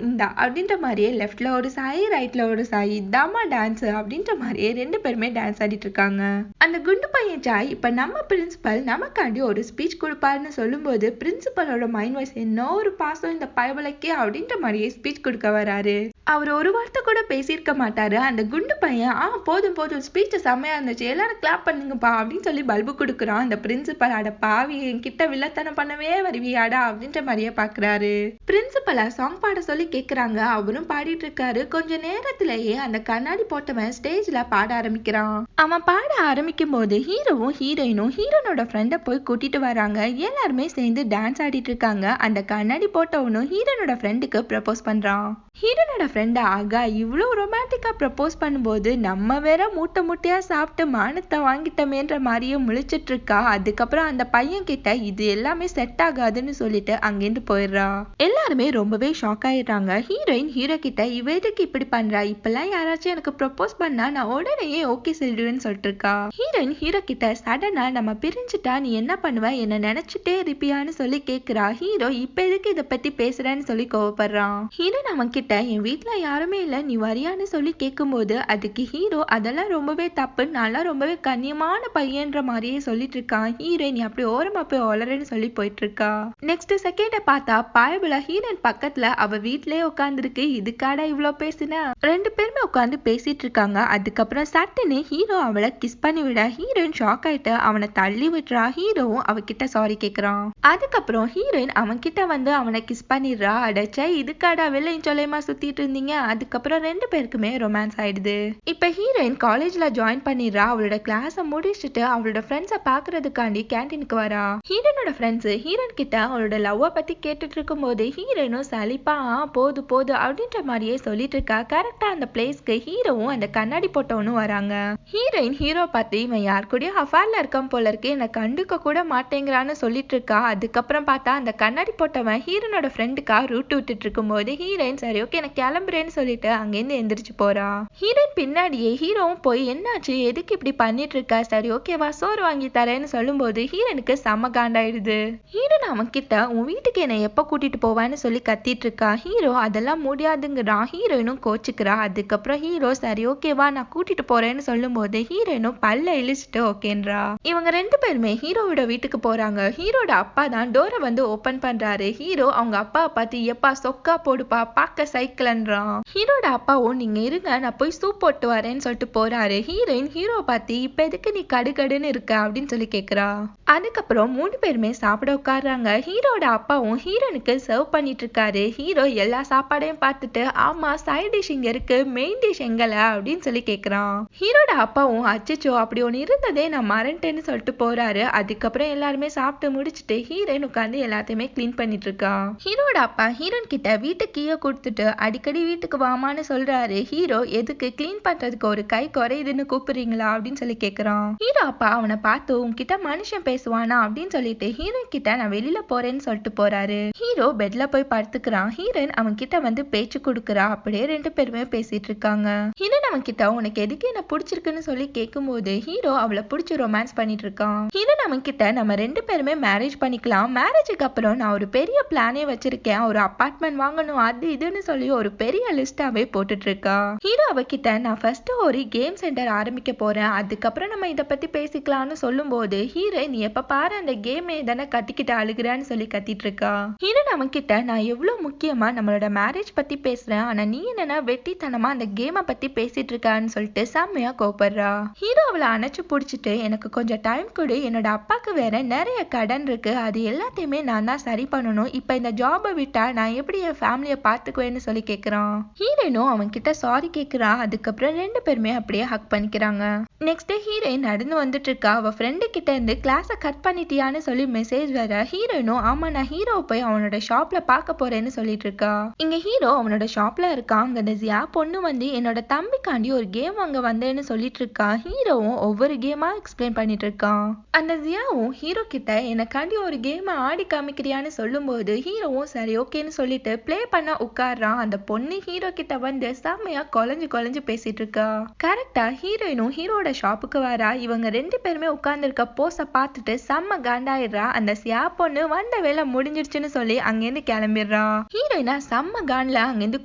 S1: அப்படின்ற மாதிரியே லெஃப்ட்ல ஒரு சாய் ரைட்ல ஒரு சாய் இதாமா டான்ஸ் அப்படின்ற மாதிரியே ரெண்டு பேருமே டான்ஸ் ஆடிட்டு இருக்காங்க. அந்த குண்டு பையன் சாய் இப்ப நம்ம பிரின்சிபல் நமக்காண்டி ஒரு ஸ்பீச் கொடுப்பாருன்னு சொல்லும்போது பிரின்சிபலோட மைண்ட் வாய்ஸ் என்ன ஒரு பாசம் இந்த பயவலைக்கே அப்படின்ற மாதிரியே ஸ்பீச் கொடுக்க வராரு. அவர் ஒரு வார்த்தை கூட பேசியிருக்க மாட்டாரு. அந்த குண்டு பையன் போதும் போதும் ஸ்பீச் செம்மையா இருந்துச்சு எல்லாரும் கிளாப் பண்ணுங்கப்பா அப்படின்னு சொல்லி பல்பு கொடுக்குறான். அந்த பிரின்சிபல் அட பாவி என்கிட்ட வில்லத்தனம் பண்ணவே வருவியாடா அப்படின்ற மாதிரியே பாக்குறாரு. பிரின்சிபலா சாங் பாட சொல்லி கேக்குறாங்க. அவரும் பாடிட்டு இருக்காரு. கொஞ்ச நேரத்திலேயே அந்த கண்ணாடி போட்டவன் ஸ்டேஜ்ல பாட ஆரம்பிக்கிறான். அவன் பாட ஆரம்பிக்கும் போது ஹீரோவும் ஹீரோயினும் ஹீரோனோட ஃப்ரெண்ட போய் கூட்டிட்டு வராங்க. எல்லாருமே சேர்ந்து டான்ஸ் ஆடிட்டு இருக்காங்க. அந்த கண்ணாடி போட்டவனும் ஹீரோனோட ஃப்ரெண்டுக்கு ப்ரப்போஸ் பண்றான். ஹீரோனோட ஃப்ரெண்ட் ஆகா இவ்வளவு ரொமான்டிக்கா ப்ரப்போஸ் பண்ணும்போது நம்ம வேற மூட்டை மூட்டையா சாப்பிட்டு மானத்தை வாங்கிட்டமேன்ற மாதிரியே முழிச்சிட்டு இருக்கா. அதுக்கப்புறம் அந்த பையன் கிட்ட இது எல்லாமே செட் ஆகாதுன்னு சொல்லிட்டு அங்கிருந்து போயிடுறா. எல்லாருமே ரொம்பவே ஷாக் ஆயிடுறாங்க. ஹீரோயின் ஹீரோ கிட்ட இவ எதுக்கு இப்படி பண்றா, இப்பெல்லாம் யாராச்சும் எனக்கு ப்ரப்போஸ் பண்ணா நான் உடனே ஓகே சொல்லிடுவேன்னு சொல்லிட்டு இருக்கா. ஹீரோயின் ஹீரோ கிட்ட சடனா நம்ம பிரிஞ்சுட்டா நீ என்ன பண்ணுவ என்ன நினைச்சிட்டே இருப்பியான்னு சொல்லி கேக்குறா. ஹீரோ இப்ப எதுக்கு இதை பத்தி பேசுறேன்னு சொல்லி கோவப்படுறான். ஹீரோயின் அவன் கிட்ட என் வீட்டுல யாருமே இல்ல நீ வரியான்னு சொல்லி கேட்கும் போது அதுக்கு ஹீரோ அதெல்லாம் அதெல்லாம் ரொம்பவே தப்பு, நல்லா ரொம்பவே கண்ணியமான பையன்ற மாதிரியே சொல்லிட்டு இருக்கான். ஹீரோயின் அப்படி ஓரமா போய் ஒளரன்னு சொல்லி போயிட்டு இருக்கா. நெக்ஸ்ட் செகண்ட பார்த்தா பாயபுல ஹீரோயின் பக்கத்துல அவ வீட்லயே உட்காந்துருக்கு. இதுக்காடா இவ்ளோ பேசினா? ரெண்டு பேருமே உட்காந்து பேசிட்டு இருக்காங்க. அதுக்கப்புறம் சட்டுன்னு ஹீரோ அவளை கிஸ் பண்ணி விட ஹீரோயின் ஷாக் ஆயிட்டு அவனை தள்ளி விட்டுறா. ஹீரோவும் அவகிட்ட சாரி கேக்குறான். அதுக்கப்புறம் ஹீரோயின் அவன் கிட்ட வந்து அவனை கிஸ் பண்ணிடுறா. அடைச்சா இதுக்காடா வெள்ளையும் சொல்லையுமா சுத்திட்டு இருந்தீங்க? அதுக்கப்புறம் ரெண்டு பேருக்குமே ரொமான்ஸ் ஆயிடுது. இப்ப ஹீரோயின் காலேஜ்ல ஜாயின் பண்ணிடுறா. அவளோட கிளாஸ முடிச்சுட்டு அவளோட ஃப்ரெண்ட்ஸை பாக்குறதுக்காண்டி கேண்டீனுக்கு வரா. ஹீரோனோட ஃப்ரெண்ட்ஸ் ஹீரோயின் கிட்ட அவளோட லவ்வ பத்தி கேட்டுட்டு இருக்கும் போது ஹீரோயினும் சலிப்பா போது போது அப்படின்ற மாதிரியே சொல்லிட்டு இருக்கா. கரெக்டா அந்த பிளேஸ்க்கு ஹீரோவும் அந்த கண்ணாடி போட்டவனும் வராங்க. ஹீரோயின் ஹீரோ பார்த்து இவன் யார் கூடயும் அஃபேர்ல இருக்கான் போல இருக்கு, என்னை கண்டுக்க கூட மாட்டேங்கிறான்னு சொல்லிட்டு இருக்கா. அதுக்கப்புறம் பார்த்தா அந்த கண்ணாடி போட்டவன் ஹீரோனோட ஃப்ரெண்டுக்கா ரூட் விட்டுட்டு இருக்கும் போது ஹீரோயின் சரி ஓகே நான் கிளம்புறேன்னு சொல்லிட்டு அங்கேருந்து எந்திரிச்சு போறா. ஹீரோயின் பின்னாடியே ஹீரோவும் போய் என்னாச்சு எதுக்கு இப்படி பண்ணிட்டு இருக்கா, சரி ஓகேவா சோறு வாங்கி தரேன்னு சொல்லும் போது ஹீரோனுக்கு செம்ம காண்டாயிடுது. ஹீரோன் அவன் கிட்ட உன் வீட்டுக்கு என்னை எப்ப கூட்டிட்டு போவான்னு சொல்லி கத்திட்டு இருக்கா. ஹீரோ அதெல்லாம் முடியாதுங்கிறான். ஹீரோயினும் கோச்சுக்கிறா. அதுக்கப்புறம் ஹீரோ சரி ஓகேவா நான் கூட்டிட்டு போறேன்னு சொல்லும் போது ஹீரோயினும் பல்ல இழிச்சிட்டு ஓகேன்றா. இவங்க ரெண்டு பேருமே ஹீரோவோட வீட்டுக்கு போறாங்க. ஹீரோட அப்பா தான் டோரை வந்து ஓபன் பண்றாரு. ஹீரோ அவங்க அப்பா பார்த்து எப்பா சொக்கா போடுப்பா பார்க்க சைக்கிள்ன்றான். ஹீரோட அப்பாவும் நீங்க இருங்க நான் போய் சூப் போட்டு வரேன்னு சொல்லிட்டு போறாரு. ஹீரோயின் ஹீரோ பார்த்து இப்ப எதுக்கு நீ கடுகடுன்னு இருக்க அப்படின்னு சொல்லி கேக்குறா. அதுக்கப்புறம் மூணு பேருமே சாப்பிட உட்காடுறாங்க. ஹீரோட அப்பாவும் ஹீரோனுக்கு சர்வ் பண்ணிட்டு இருக்காரு. ஹீரோ எல்லா சாப்பாடையும் பார்த்துட்டு ஆமா சைட் டிஷ் இங்க இருக்கு மெயின் டிஷ் எங்கல அப்படின்னு சொல்லி கேக்குறான். ஹீரோட அப்பாவும் அச்சச்சோ அப்படி ஒன்னு இருந்ததே நான் மறந்துட்டேன்னு சொல்லிட்டு போறாரு. அதுக்கப்புறம் எல்லாருமே சாப்பிட்டு முடிச்சுட்டு ஹீரோயின் உட்காந்து எல்லாத்தையுமே கிளீன் பண்ணிட்டு இருக்கா. ஹீரோட அப்பா ஹீரோயின் கிட்ட வீட்டு கீழே கொடுத்துட்டு அடிக்கடி வீட்டுக்கு வாமான்னு சொல்றாரு. ஹீரோ எதுக்கு கிளீன் பண்றதுக்கு ஒரு கை குறையுதுன்னு கூப்பிடுறீங்களா அப்படின்னு சொல்லி கேக்குறான். ஹீரோ அப்பா அவனை பார்த்து உன்கிட்ட மனுஷன் பேசுவானா அப்படின்னு சொல்லிட்டு ஹீரோயின் கிட்ட நான் வெளியில போறேன்னு சொல்லிட்டு போறாரு. ஹீரோ பெட்ல போய் படுத்துக்கிறான். ஹீரோயின் அவன் கிட்ட வந்து பேச்சு கொடுக்குறா. அப்படியே ரெண்டு பேருமே பேசிட்டு இருக்காங்க. ஹீரோயின் அவன் கிட்ட உனக்கு எதுக்கு என்ன பிடிச்சிருக்குன்னு சொல்லி கேட்கும் போது ஹீரோ அவளை பிடிச்சி ரொமான்ஸ் பண்ணிட்டு இருக்கான். ஹீரோயின் அவன் கிட்ட நம்ம ரெண்டு பேருமே மேரேஜ் பண்ணிக்கலாம், மேரேஜுக்கு அப்புறம் நான் ஒரு பெரிய பிளானே வச்சிருக்கேன், ஒரு அபார்ட்மெண்ட் வாங்கணும் அது இதுன்னு சொல்லி ஒரு பெரிய லிஸ்டாவே போட்டுட்டு இருக்கா. ஹீரோ அவகிட்ட நான் ஃபர்ஸ்ட் ஒரு கேம் சென்டர் ஆரம்பிக்க போறேன், அதுக்கப்புறம் நம்ம இத பத்தி பேசிக்கலாம்னு சொல்லும் போது ஹீரோ நீ எப்ப பாரு அந்த கேமே தானே கத்திக்கிட்டு அழுகுறான்னு சொல்லி கத்திட்டு இருக்கா. ஹீரோ அவன் கிட்ட நான் எவ்வளவு முக்கியமா நம்மளோட மேரேஜ் பத்தி பேசுறேன், ஆனா நீ என்னன்னா வெட்டித்தனமா அந்த கேமை பத்தி பேசிட்டு இருக்கான்னு சொல்லிட்டு செம்மையா கோபப்படுறா. ஹீரோ அவளை அணைச்சு புடிச்சிட்டு எனக்கு கொஞ்சம் டைம் கொடு, என்னோட அப்பாக்கு வேற நிறைய கடன் இருக்கு, அது எல்லாத்தையுமே நான் தான் சரி பண்ணணும், இப்ப இந்த ஜாபை விட்டா நான் எப்படி என் ஃபேமிலியை பாத்துக்குவேன்னு சொல்லி கேக்குறான். ஹீரோயினும் அவன் கிட்ட சாரி கேக்குறா. அதுக்கப்புறம் ரெண்டு பேருமே அப்படியே ஹக் பண்ணிக்கிறாங்க. நெக்ஸ்ட் ஹீரோயின் நடந்து வந்துட்டு இருக்கா. அவ ஃப்ரெண்டு கிட்ட இருந்து கிளாஸ கட் பண்ணிட்டியான்னு சொல்லி மெசேஜ் வர ஹீரோயினும் ஆமா நான் ஹீரோ போய் அவனோட ஷாப்ல பார்க்க போறேன்னு சொல்லிட்டு இருக்கா. இங்க ஹீரோ அவனோட ஷாப்ல இருக்கான். அங்க அந்த ஜியா பொண்ணு வந்து என்னோட தம்பிக்காண்டி ஒரு கேம் அங்க வந்தேன்னு சொல்லிட்டு இருக்கா. ஹீரோவும் ஒவ்வொரு கேமா எக்ஸ்பிளைன் பண்ணிட்டு இருக்கான். அந்த ஜியாவும் ஹீரோ கிட்ட எனக்காண்டி ஒரு கேம் ஆடி காமிக்கிறியான்னு சொல்லும் போது ஹீரோவும் சரி ஓகேன்னு சொல்லிட்டு பிளே பண்ண உட்கார்றான். அந்த பொண்ணு ஹீரோ கிட்ட வந்து செம்மையா கொலைஞ்சு பேசிட்டு இருக்கா. கரெக்டா ஹீரோயினும் ஹீரோட ஷாப்புக்கு வரா. இவங்க ரெண்டு பேருமே உட்கார்ந்துருக்க போஸ பார்த்துட்டு செம்ம காண்டாயிடுறா. அந்த சியா பொண்ணு வந்த வேலை முடிஞ்சிருச்சுன்னு சொல்லி அங்கேருந்து கிளம்பிடுறா. ஹீரோயினா செம்ம கான்ல அங்கேருந்து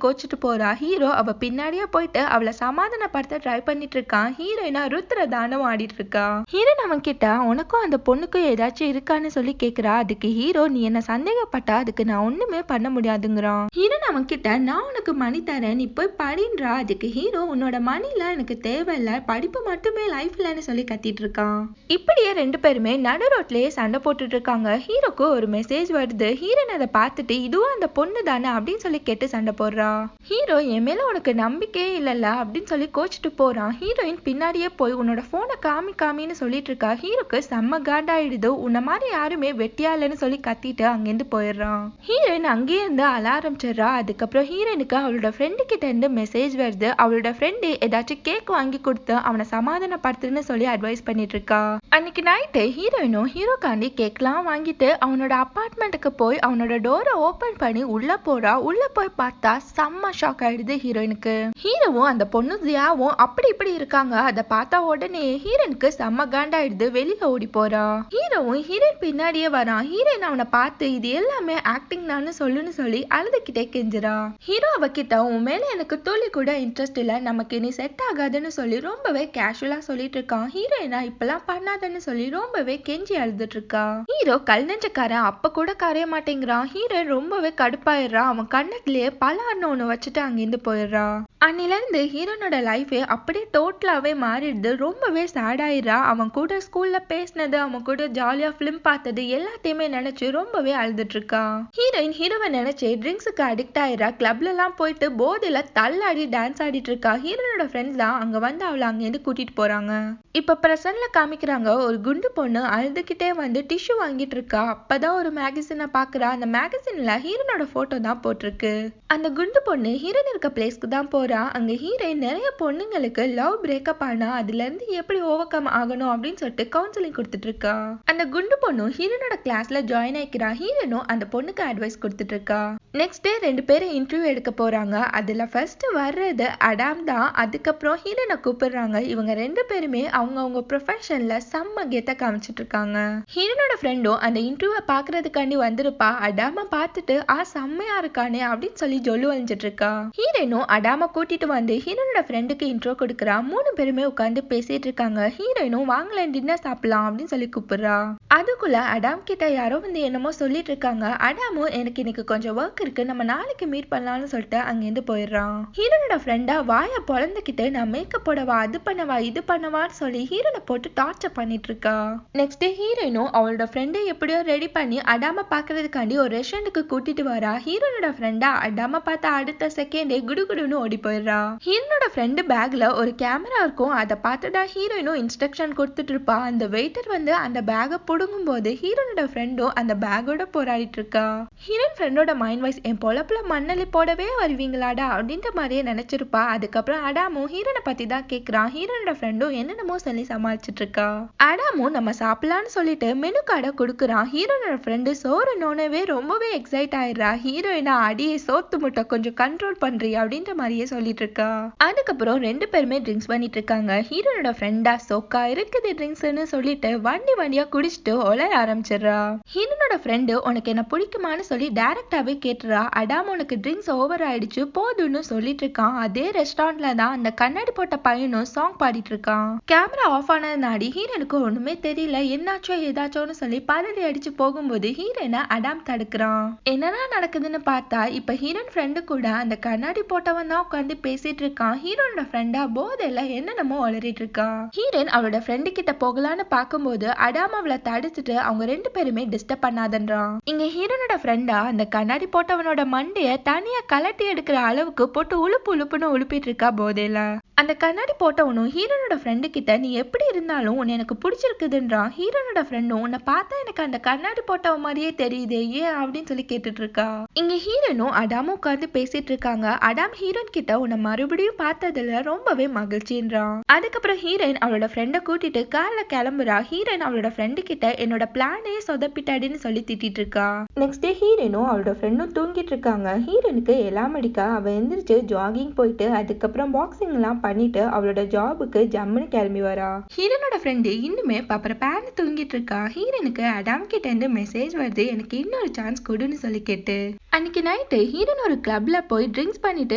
S1: கோச்சிட்டு போறா. ஹீரோ அவ பின்னாடியே போயிட்டு அவளை சமாதானப்படுத்த ட்ரை பண்ணிட்டு இருக்கான். ஹீரோயினா ருத்ர தானம் ஆடிட்டு இருக்கா. ஹீரோயின் அவன் கிட்ட உனக்கும் அந்த பொண்ணுக்கும் ஏதாச்சும் இருக்கான்னு சொல்லி கேக்குறா. அதுக்கு ஹீரோ நீ என்ன சந்தேகப்பட்டா அதுக்கு நான் ஒண்ணுமே பண்ண முடியாதுங்கிறான். ஹீரோயின் அவன் கிட்ட நான் உனக்கு மணி தரேன் நீ போய் படின்றா. அதுக்கு ஹீரோ உன்னோட மணிலாம் எனக்கு தேவையில்ல, படிப்பு மட்டுமே லைஃப்லன்னு சொல்லி கத்திட்டு இருக்கான். இப்படியே ரெண்டு பேருமே நடு ரோட்லயே சண்டை போட்டுட்டு இருக்காங்க. ஹீரோக்கு ஒரு மெசேஜ் வருது. ஹீரோயின் அதை பார்த்துட்டு இதுவும் அந்த பொண்ணு தானே அப்படின்னு சொல்லி கேட்டு சண்டை போடுறா. ஹீரோ என் மேல உனக்கு நம்பிக்கையே இல்லல்ல அப்படின்னு சொல்லி கோச்சிட்டு போறான். ஹீரோயின் பின்னாடியே போய் உன்னோட போனை காமின்னு சொல்லிட்டு இருக்கா. ஹீரோக்கு செம்ம காண்டாயிடுது. உன்ன மாதிரி யாருமே வெட்டியா இல்லைன்னு சொல்லி கத்திட்டு அங்கேருந்து போயிடுறான். ஹீரோயின் அங்கேயே இருந்து அழ ஆரம்பிச்சிடுறா. அதுக்கப்புறம் ஹீரோயினுக்கு அவளோட ஃப்ரெண்டு கிட்ட இருந்து மெசேஜ் வருது. அவளோட ஃப்ரெண்டு ஏதாச்சும் கேக் வாங்கி கொடுத்து அவனை சமாதானப்படுத்துன்னு சொல்லி அட்வைஸ் பண்ணிட்டு இருக்கா. அன்னைக்கு நைட்டு ஹீரோயினும் ஹீரோக்காண்டி கேக்லாம் வாங்கிட்டு அவனோட அப்பார்ட்மெண்ட்டுக்கு போய் அவனோட டோரை ஓபன் பண்ணி உள்ள போறா. உள்ள போய் பார்த்தா செம்ம ஷாக் ஆயிடுது ஹீரோயினுக்கு. ஹீரோவும் அந்த பொண்ணு ஜியாவும் அப்படி இப்படி இருக்காங்க. அதை பார்த்தா உடனே ஹீரோயினுக்கு செம்ம காண்டாயிடுது. வெளியில ஓடி போறா. ஹீரோவும் ஹீரோயின் பின்னாடியே வரான். ஹீரோயின் அவனை பார்த்து இது எல்லாமே ஆக்டிங் தான் சொல்லுன்னு சொல்லி அழுதுகிட்டே கெஞ்சுறா. ஹீரோ அவகிட்ட உன் மேல எனக்கு துளி கூட இன்ட்ரெஸ்ட் இல்ல, நமக்கு நீ செட் ஆகாதுன்னு பண்ணாதன்னு சொல்லி ரொம்பவே கேஷுவலா சொல்லிட்டு இருக்கான். ஹீரோயினா இப்பெல்லாம் பண்ணாதன்னு சொல்லி ரொம்பவே கெஞ்சி அழுதுட்டு இருக்கா. ஹீரோ கல் நெஞ்சக்காரன் அப்ப கூட கரைய மாட்டேங்கிறான். ஹீரோயின் ரொம்பவே கடுப்பாயிடுறான். அவன் கண்ணத்திலேயே பலார்னு ஒண்ணு வச்சுட்டு அங்கிருந்து போயிடுறா. அன்னில இருந்து ஹீரோனோட லைஃபே அப்படியே டோட்டலாவே மாறிடுது. ரொம்பவே சேட் ஆயிடுறா. அவன் கூட ஸ்கூல்ல பேசினது, அவன் கூட ஜாலியா பிலிம் பார்த்தது எல்லாத்தையுமே நினைச்சு ரொம்பவே அழுதுட்டு இருக்கா. ஹீரோயின் ஹீரோவை நினைச்சு ட்ரிங்க்ஸுக்கு அடிக்ட் ஆயிடுறா. கிளப்ல எல்லாம் போயிட்டு போதையில தள்ளாடி டான்ஸ் ஆடிட்டு இருக்கா. ஹீரோனோட ஃப்ரெண்ட்ஸ் தான் அங்க வந்து அவளை அங்கேருந்து கூட்டிட்டு போறாங்க. இப்ப பிரசன்ட்ல காமிக்கிறாங்க ஒரு குண்டு பொண்ணு அழுதுகிட்டே வந்து டிஷ்யூ வாங்கிட்டு இருக்கா. அப்பதான் ஒரு மேகசினை பாக்குறா. அந்த மேகசின்ல ஹீரோனோட போட்டோ தான் போட்டிருக்கு. அந்த குண்டு பொண்ணு ஹீரோயின் இருக்க பிளேஸ்க்கு தான் போறா. அங்க ஹீரோயின் நிறைய பொண்ணுங்களுக்கு லவ் பிரேக்கப் ஆனா அதுல இருந்து எப்படி ஓவர் கம் ஆகணும் அப்படின்னு சொல்லிட்டு கவுன்சிலிங் கொடுத்துட்டு இருக்கா. அந்த குண்டு பொண்ணு ஹீரோனோட கிளாஸ்ல ஜாயின் ஆயிக்கிறா. ஹீரோனும் அந்த பொண்ணுக்கு அட்வைஸ் கொடுத்துட்டு இருக்கா. நெக்ஸ்ட் டே 2 பேரும் இன்டர்வியூ எடுக்க போறாங்க. அதுல ஃபர்ஸ்ட் வர்றது அடாம் தான். அதுக்கப்புறம் ஹீரோனை கூப்பிடுறாங்க. இவங்க 2 பேருமே அவங்க ப்ரொஃபஷன்ல செம்ம கெத்த காமிச்சிட்டு இருக்காங்க. ஹீரோனோட ஃப்ரெண்டும் அந்த இன்டர்வியூ பாக்குறதுக்காண்டி வந்திருப்பா. அடாம பார்த்துட்டு செம்மையா இருக்கானே அப்படின்னு சொல்லி ஜொல்லு வழிஞ்சிட்டு இருக்கா. ஹீரோயினும் அடாம கூட்டிட்டு வந்து ஹீரோனோட ஃப்ரெண்டுக்கு இன்ட்ரோ கொடுக்குறா. 3 பேருமே உட்காந்து பேசிட்டு இருக்காங்க. ஹீரோயினும் வாங்கலாம் டின்னர் சாப்பிடலாம் அப்படின்னு சொல்லி கூப்பிடுறா. அதுக்குள்ள அடாம் கிட்ட யாரோ வந்து என்னமோ சொல்லிட்டு இருக்காங்க. அடாமும் எனக்கு இன்னைக்கு கொஞ்சம் ஒர்க் இருக்கு, நம்ம நாளைக்கு மீட் பண்ணலாம்னு சொல்லிட்டு அங்கிருந்து போயிடுறான். ஹீரோனோட ஃப்ரெண்டா வாய பொழந்துக்கிட்டு நான் மேக்கப் போடவா, அது பண்ணவா, இது பண்ணவான்னு சொல்லி ஹீரோனை போட்டு டார்ச்சர் பண்ணிட்டு இருக்கா. நெக்ஸ்ட் டே ஹீரோயினும் அவளோட ஃப்ரெண்டை எப்படியோ ரெடி பண்ணி அடாம பாக்குறதுக்காண்டி ஒரு ரெஸ்டாரண்ட்டுக்கு கூட்டிட்டு வரா. ஹீரோனோட ஃப்ரெண்டா அடாம பார்த்தா அடுத்த செகண்டே குடுகுடுன்னு ஓடி போயிடுறா. ஹீரோனோட ஃப்ரெண்டு பேக்ல ஒரு கேமரா இருக்கும். அதை பார்த்துதான் ஹீரோயினும் இன்ஸ்ட்ரக்ஷன் கொடுத்துட்டு இருப்பா. அந்த வெயிட்டர் வந்து அந்த பேக்கை புடுங்கும் போது ஹீரோனோட ஃப்ரெண்டும் அந்த பேக்கோட போராடிட்டு இருக்கா. ஹீரோயின் ஃப்ரெண்டோட மைண்ட் வாய்ஸ் என் பொழப்புல மண்ணலி போடவே வருவீங்களாடா அப்படின்ற மாதிரியே நினைச்சிருப்பா. அதுக்கப்புறம் அடாமும் ஹீரோனை பத்தி தான் கேக்குறான். ஹீரோனோட ஃப்ரெண்டும் என்னென்னமோ சொல்லி சமாளிச்சுட்டு இருக்கா. அடாமும் நம்ம சாப்பிடலான்னு சொல்லிட்டு மெனு கார்டை கொடுக்குறான். ஹீரோனோட ஃப்ரெண்டு சோறு நோனவே ரொம்பவே எக்ஸைட் ஆயிடுறா. ஹீரோயினா அடியே சோத்து முட்டை கொஞ்சம் கண்ட்ரோல் பண்றீ அப்படின்ற மாதிரியே சொல்லிட்டு இருக்கா. அதுக்கப்புறம் 2 பேருமே ட்ரிங்க்ஸ் பண்ணிட்டு இருக்காங்க. ஹீரோனோட ஃப்ரெண்டா சோக்கா இருக்குது ட்ரிங்க்ஸ்னு சொல்லிட்டு வண்டியா குடிச்சிட்டு ஒளர ஆரம்பிச்சிடுறா. ஹீரோனோட ஃப்ரெண்டு உனக்கு என்ன பிடிக்குமான்னு சொல்லி டைரக்டாவே கேட்டுறா. அடாம் உனக்கு ட்ரிங்க்ஸ் ஓவர் ஆயிடுச்சு போதுன்னு சொல்லிட்டு இருக்கான். அதே ரெஸ்டாரண்ட்ல தான் அந்த கண்ணாடி போட்ட பையனும் சாங் பாடிட்டு இருக்கான். கேமரா ஆஃப் ஆனதுனாடி ஹீரோனுக்கு ஒண்ணுமே தெரியல. என்னாச்சோ ஏதாச்சோன்னு சொல்லி பதறி அடிச்சு போகும்போது ஹீரோனை அடாம் தடுக்கிறான். என்னன்னா நடக்குதுன்னு பார்த்தா இப்ப ஹீரோயின் ஃப்ரெண்டு கூட அந்த கண்ணாடி போட்டவன் தான் உட்காந்து பேசிட்டு இருக்கான். ஹீரோனோட ஃப்ரெண்டா போதையில என்னென்னமோ வளரிட்டு இருக்கா. ஹீரோயின் அவளோட ஃப்ரெண்டு கிட்ட போகலான்னு பார்க்கும்போது அடாம் அவளை தடுத்துட்டு அவங்க 2 பேருமே டிஸ்டர்ப் பண்ணாதன்றான். இங்க ஹீரோனோட ஃப்ரெண்டா அந்த கண்ணாடி போட்டவனோட மண்டைய தனியா கலட்டி எடுக்கிற அளவுக்கு போட்டு உழுப்புன்னு உழுப்பிட்டு இருக்கா போதையில. அந்த கண்ணாடி போட்டவனும் ஹீரோனோட ஃப்ரெண்டு கிட்ட நீ எப்படி இருந்தாலும் உன்னை எனக்கு பிடிச்சிருக்குதுன்றான். ஹீரோனோட ஃப்ரெண்டும் உன்னை பார்த்தா எனக்கு அந்த கண்ணாடி போட்டவ மாதிரியே தெரியுதே ஏன் அப்படின்னு சொல்லி கேட்டுட்டு இருக்கா. இங்க ஹீரோனும் அடாமும் உட்காந்து பேசிட்டு இருக்காங்க. அடாம் ஹீரோயின் கிட்ட உன்னை மறுபடியும் பார்த்ததுல ரொம்பவே மகிழ்ச்சின்றான். அதுக்கப்புறம் ஹீரோயின் அவளோட ஃப்ரெண்டை கூட்டிட்டு கார்ல கிளம்புறா. ஹீரோயின் அவளோட ஃப்ரெண்டு கிட்ட என்னோட பிளானே சொதப்பிட்டாடின்னு சொல்லி திட்டிட்டு இருக்கா. நெக்ஸ்ட் டே ஹீரோனும் அவளோட ஃப்ரெண்டும் தூங்கிட்டு இருக்காங்க. ஹீரோனுக்கு எல்லாம் அடிக்கா. அவ எந்திரிச்சு ஜாகிங் போயிட்டு அதுக்கப்புறம் பாக்ஸிங் எல்லாம் பண்ணிட்டு அவளோட ஜாபுக்கு ஜம்முன்னு கிளம்பி வரா. ஹீரோனோட ஃப்ரெண்டு இன்னுமே பாப்பற பேன் தூங்கிட்டு இருக்கா. ஹீரோனுக்கு அடாம் கிட்ட இருந்து மெசேஜ் வருது எனக்கு இன்னொரு சான்ஸ் கொடுன்னு சொல்லி கேட்டு. அன்னைக்கு நைட்டு ஹீரோன் ஒரு கிளப்ல போய் ட்ரிங்க்ஸ் பண்ணிட்டு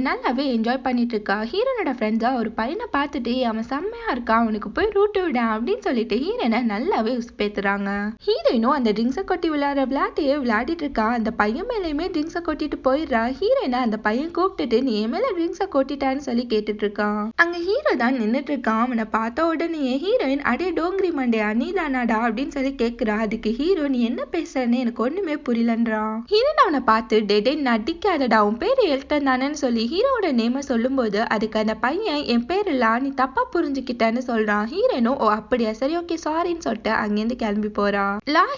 S1: நல்லாவே என்ஜாய் பண்ணிட்டு இருக்கா. ஹீரோனோட ஃப்ரெண்ட்ஸா ஒரு பையனை பார்த்துட்டு அவன் செம்மையா இருக்கான் அவனுக்கு போய் ரூட்டு விட அப்படின்னு சொல்லிட்டு ஹீரோனை நல்லாவே உசுப்பேத்துறாங்க. ஹீரோயினும் அந்த ட்ரிங்க்ஸை கொட்டி விளையாடுற விளையாட்டையே விளையாடிட்டு இருக்கா. அந்த பையன் மேலேயுமே ட்ரிங்க்ஸை கொட்டிட்டு போயிடுறா. ஹீரோயினை அந்த பையன் கூப்பிட்டுட்டு நீ என் மேல ட்ரிங்க்ஸை கொட்டிட்டான்னு சொல்லி கேட்டுட்டு இருக்கான். அங்க ஹீரோ தான் நின்னுட்டு இருக்கான். அவனை பார்த்த உடனே ஹீரோயின் அடே டோங்கிரி மண்டையா நீ தானாடா அப்படின்னு சொல்லி கேக்குறா. அதுக்கு ஹீரோ நீ என்ன பேசுறன்னு எனக்கு ஒண்ணுமே புரியலன்றான். ஹீரோயின் அவனை பார்த்து டே நடிக்காதடா உன் பேரு எல்டன் தானேன்னு சொல்லி ஹீரோட நேம சொல்லும் போது அதுக்கு அந்த பையன் என் பேர் இல்ல நீ தப்பா புரிஞ்சுக்கிட்டேன்னு சொல்றான். ஹீரோனும் ஓ அப்படியா சரி ஓகே சாரின்னு சொல்லிட்டு அங்கிருந்து கிளம்பி போறா.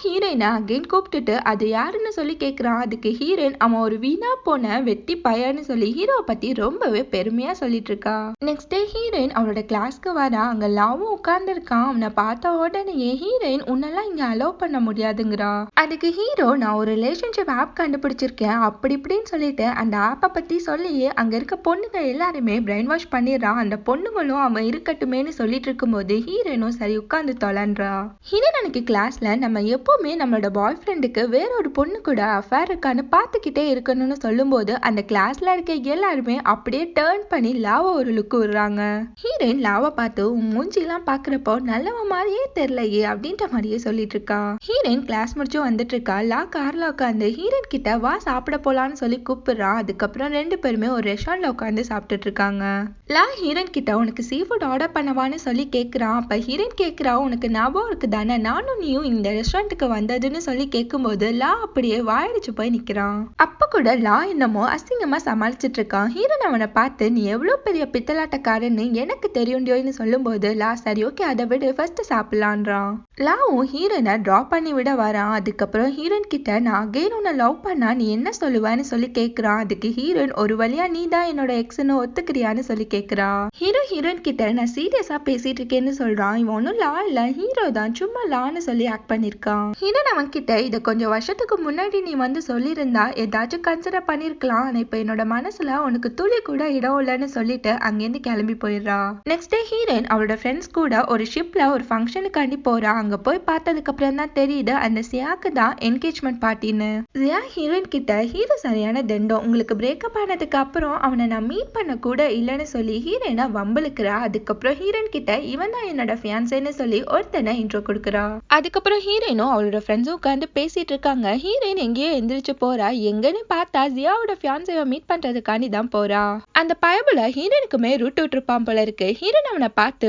S1: ஹீரோயினை அகைன் கூப்பிட்டுட்டு அது யாருன்னு சொல்லி கேக்குறான். அதுக்கு ஹீரோயின் அவன் ஒரு வீணா போன வெட்டி பையன்னு சொல்லி ஹீரோவை பத்தி ரொம்பவே பெருமையா சொல்லிட்டு இருக்கா. நெக்ஸ்ட் டே ஹீரோயின் அவளோட கிளாஸ்க்கு வரா. அங்க லாவும் உட்கார்ந்து இருக்கான். அவனை பார்த்த உடனே ஹீரோயின் உன்னெல்லாம் இங்க அலோவ் பண்ண முடியாதுங்கிறா. அதுக்கு ஹீரோ நான் ஒரு ரிலேஷன்ஷிப் ஆப் கண்டுபிடிச்சிருக்கேன் அப்படி இப்படின்னு சொல்லிட்டு அந்த ஆப்பை பத்தி சொல்லி அங்க இருக்க பொண்ணுங்க எல்லாருமே பிரெயின் வாஷ் பண்ணிடுறான். அந்த பொண்ணுங்களும் அவன் இருக்கட்டுமேன்னு சொல்லிட்டு இருக்கும்போது ஹீரோயினும் சரி உட்கார்ந்து தொலைன்றா. ஹீரோயின் அன்னைக்கு கிளாஸ்ல நம்ம எப்பவுமே நம்மளோட பாய் ஃப்ரெண்டுக்கு வேற ஒரு பொண்ணு கூட அஃபேர் இருக்கான்னு பார்த்துக்கிட்டே இருக்கணும்னு சொல்லும்போது அந்த கிளாஸ்ல இருக்க எல்லாருமே அப்படியே டேர்ன் பண்ணி லாவா ஒரு லுக் விடுறாங்க. ஹீரோயின் லாவா பார்த்து உன் மூஞ்சிலாம் பாக்குறப்போ நல்லவ மாதிரியே தெரியலையே அப்படின்ற மாதிரியே சொல்லிட்டு இருக்கா. ஹீரோயின் கிளாஸ் முடிச்சு வந்துட்டு இருக்கா. லா கார்ல உட்காந்து ஹீரோயின் கிட்ட வா சாப்பிட போலான்னு சொல்லி கூப்பிடுறான். அதுக்கப்புறம் ரெண்டு பேருமே ஒரு ரெஸ்டாரண்ட்ல உட்காந்து சாப்பிட்டுட்டு இருக்காங்க. லா ஹீரோயின் கிட்ட உனக்கு சீ ஃபுட் ஆர்டர் பண்ணவான்னு சொல்லி கேக்குறான். அப்ப ஹீரோயின் கேக்குறா உனக்கு ஞாபகம் இருக்கு தானே நானும் நீயும் இந்த ரெஸ்டாரண்ட்டுக்கு வந்ததுன்னு சொல்லி கேட்கும்போது லா அப்படியே வாயடிச்சு போய் நிக்கிறான். அப்ப கூட லா என்னமோ அசிங்கமா சமாளிச்சிட்டு இருக்கான். ஹீரோயின் அவனை பார்த்து நீ எவ்வளவு பெரிய பித்தலாட்டக்காரன்னு எனக்கு தெரியும்னு சொல்லும்போது லா சரி ஓகே அதை விட ஃபர்ஸ்ட் சாப்பிடலான்றான். லாவும் ஹீரோயினை டிராப் பண்ணி விட வரான். அதுக்கப்புறம் ஹீரோயின் கிட்ட நான் அகைன் உன்னை லவ் பண்ணா நீ என்ன சொல்லுவேன்னு சொல்லி கேக்குறான். அதுக்கு ஹீரோயின் ஒரு வழியா நீ தான் என்னோட எக்ஸ்ன்னு ஒத்துக்கிறியான்னு சொல்லி கேக்குறா. ஹீரோயின் கிட்ட நான் சீரியஸா பேசிட்டு இருக்கேன்னு சொல்றான். இவன் ஒன்னும் லா இல்ல ஹீரோ தான் சும்மா லான்னு சொல்லி ஆக்ட் பண்ணிருக்கான். ஹீரோயின் அவன் கிட்ட இத கொஞ்சம் வருஷத்துக்கு முன்னாடி நீ வந்து சொல்லியிருந்தா ஏதாச்சும் கன்சிடர் பண்ணிருக்கலாம். ஆனா இப்ப என்னோட மனசுல உனக்கு துளி கூட இடம் இல்லைன்னு சொல்லிட்டு அங்கிருந்து கிளம்பி போயிடுறா. நெக்ஸ்ட் டே ஹீரோயின் அவளோட ஃப்ரெண்ட்ஸ் கூட ஒரு ஷிப்ல ஒரு ஃபங்க்ஷனுக்காண்டி போறா. அங்க போய் பார்த்ததுக்கு அப்புறம் தான் தெரியுது அந்த சியாக்கு தான் என்கேஜ்மெண்ட் பார்ட்டின்னு. சியா ஹீரோயின் கிட்ட ஹீரோ சரியான தண்டம் உங்களுக்கு பிரேக்கப் ஆனதுக்கு அப்புறம் அவனை நான் மீட் பண்ண கூட இல்லைன்னு சொல்லி ஹீரோயினை வம்பளுக்குறா. அதுக்கப்புறம் ஹீரோயின் கிட்ட இவன் தான் என்னோட ஃபியான்சேன்னு சொல்லி ஒருத்தனை இன்ட்ரோ கொடுக்குறா. அதுக்கப்புறம் ஹீரோயினும் அவளோட ஃப்ரெண்ட்ஸும் உட்காந்து பேசிட்டு இருக்காங்க. ஹீரோயின் எங்கேயோ எந்திரிச்சு போறா. எங்கன்னு பார்த்தா ஜியாவோட ஃபியான்சேவை மீட் பண்றதுக்காண்டி தான் போறா. அந்த பயபுல ஹீரோயினுக்குமே ரூட் விட்டுருப்பான் போல இருக்கு. ஹீரோயின் அவனை பார்த்து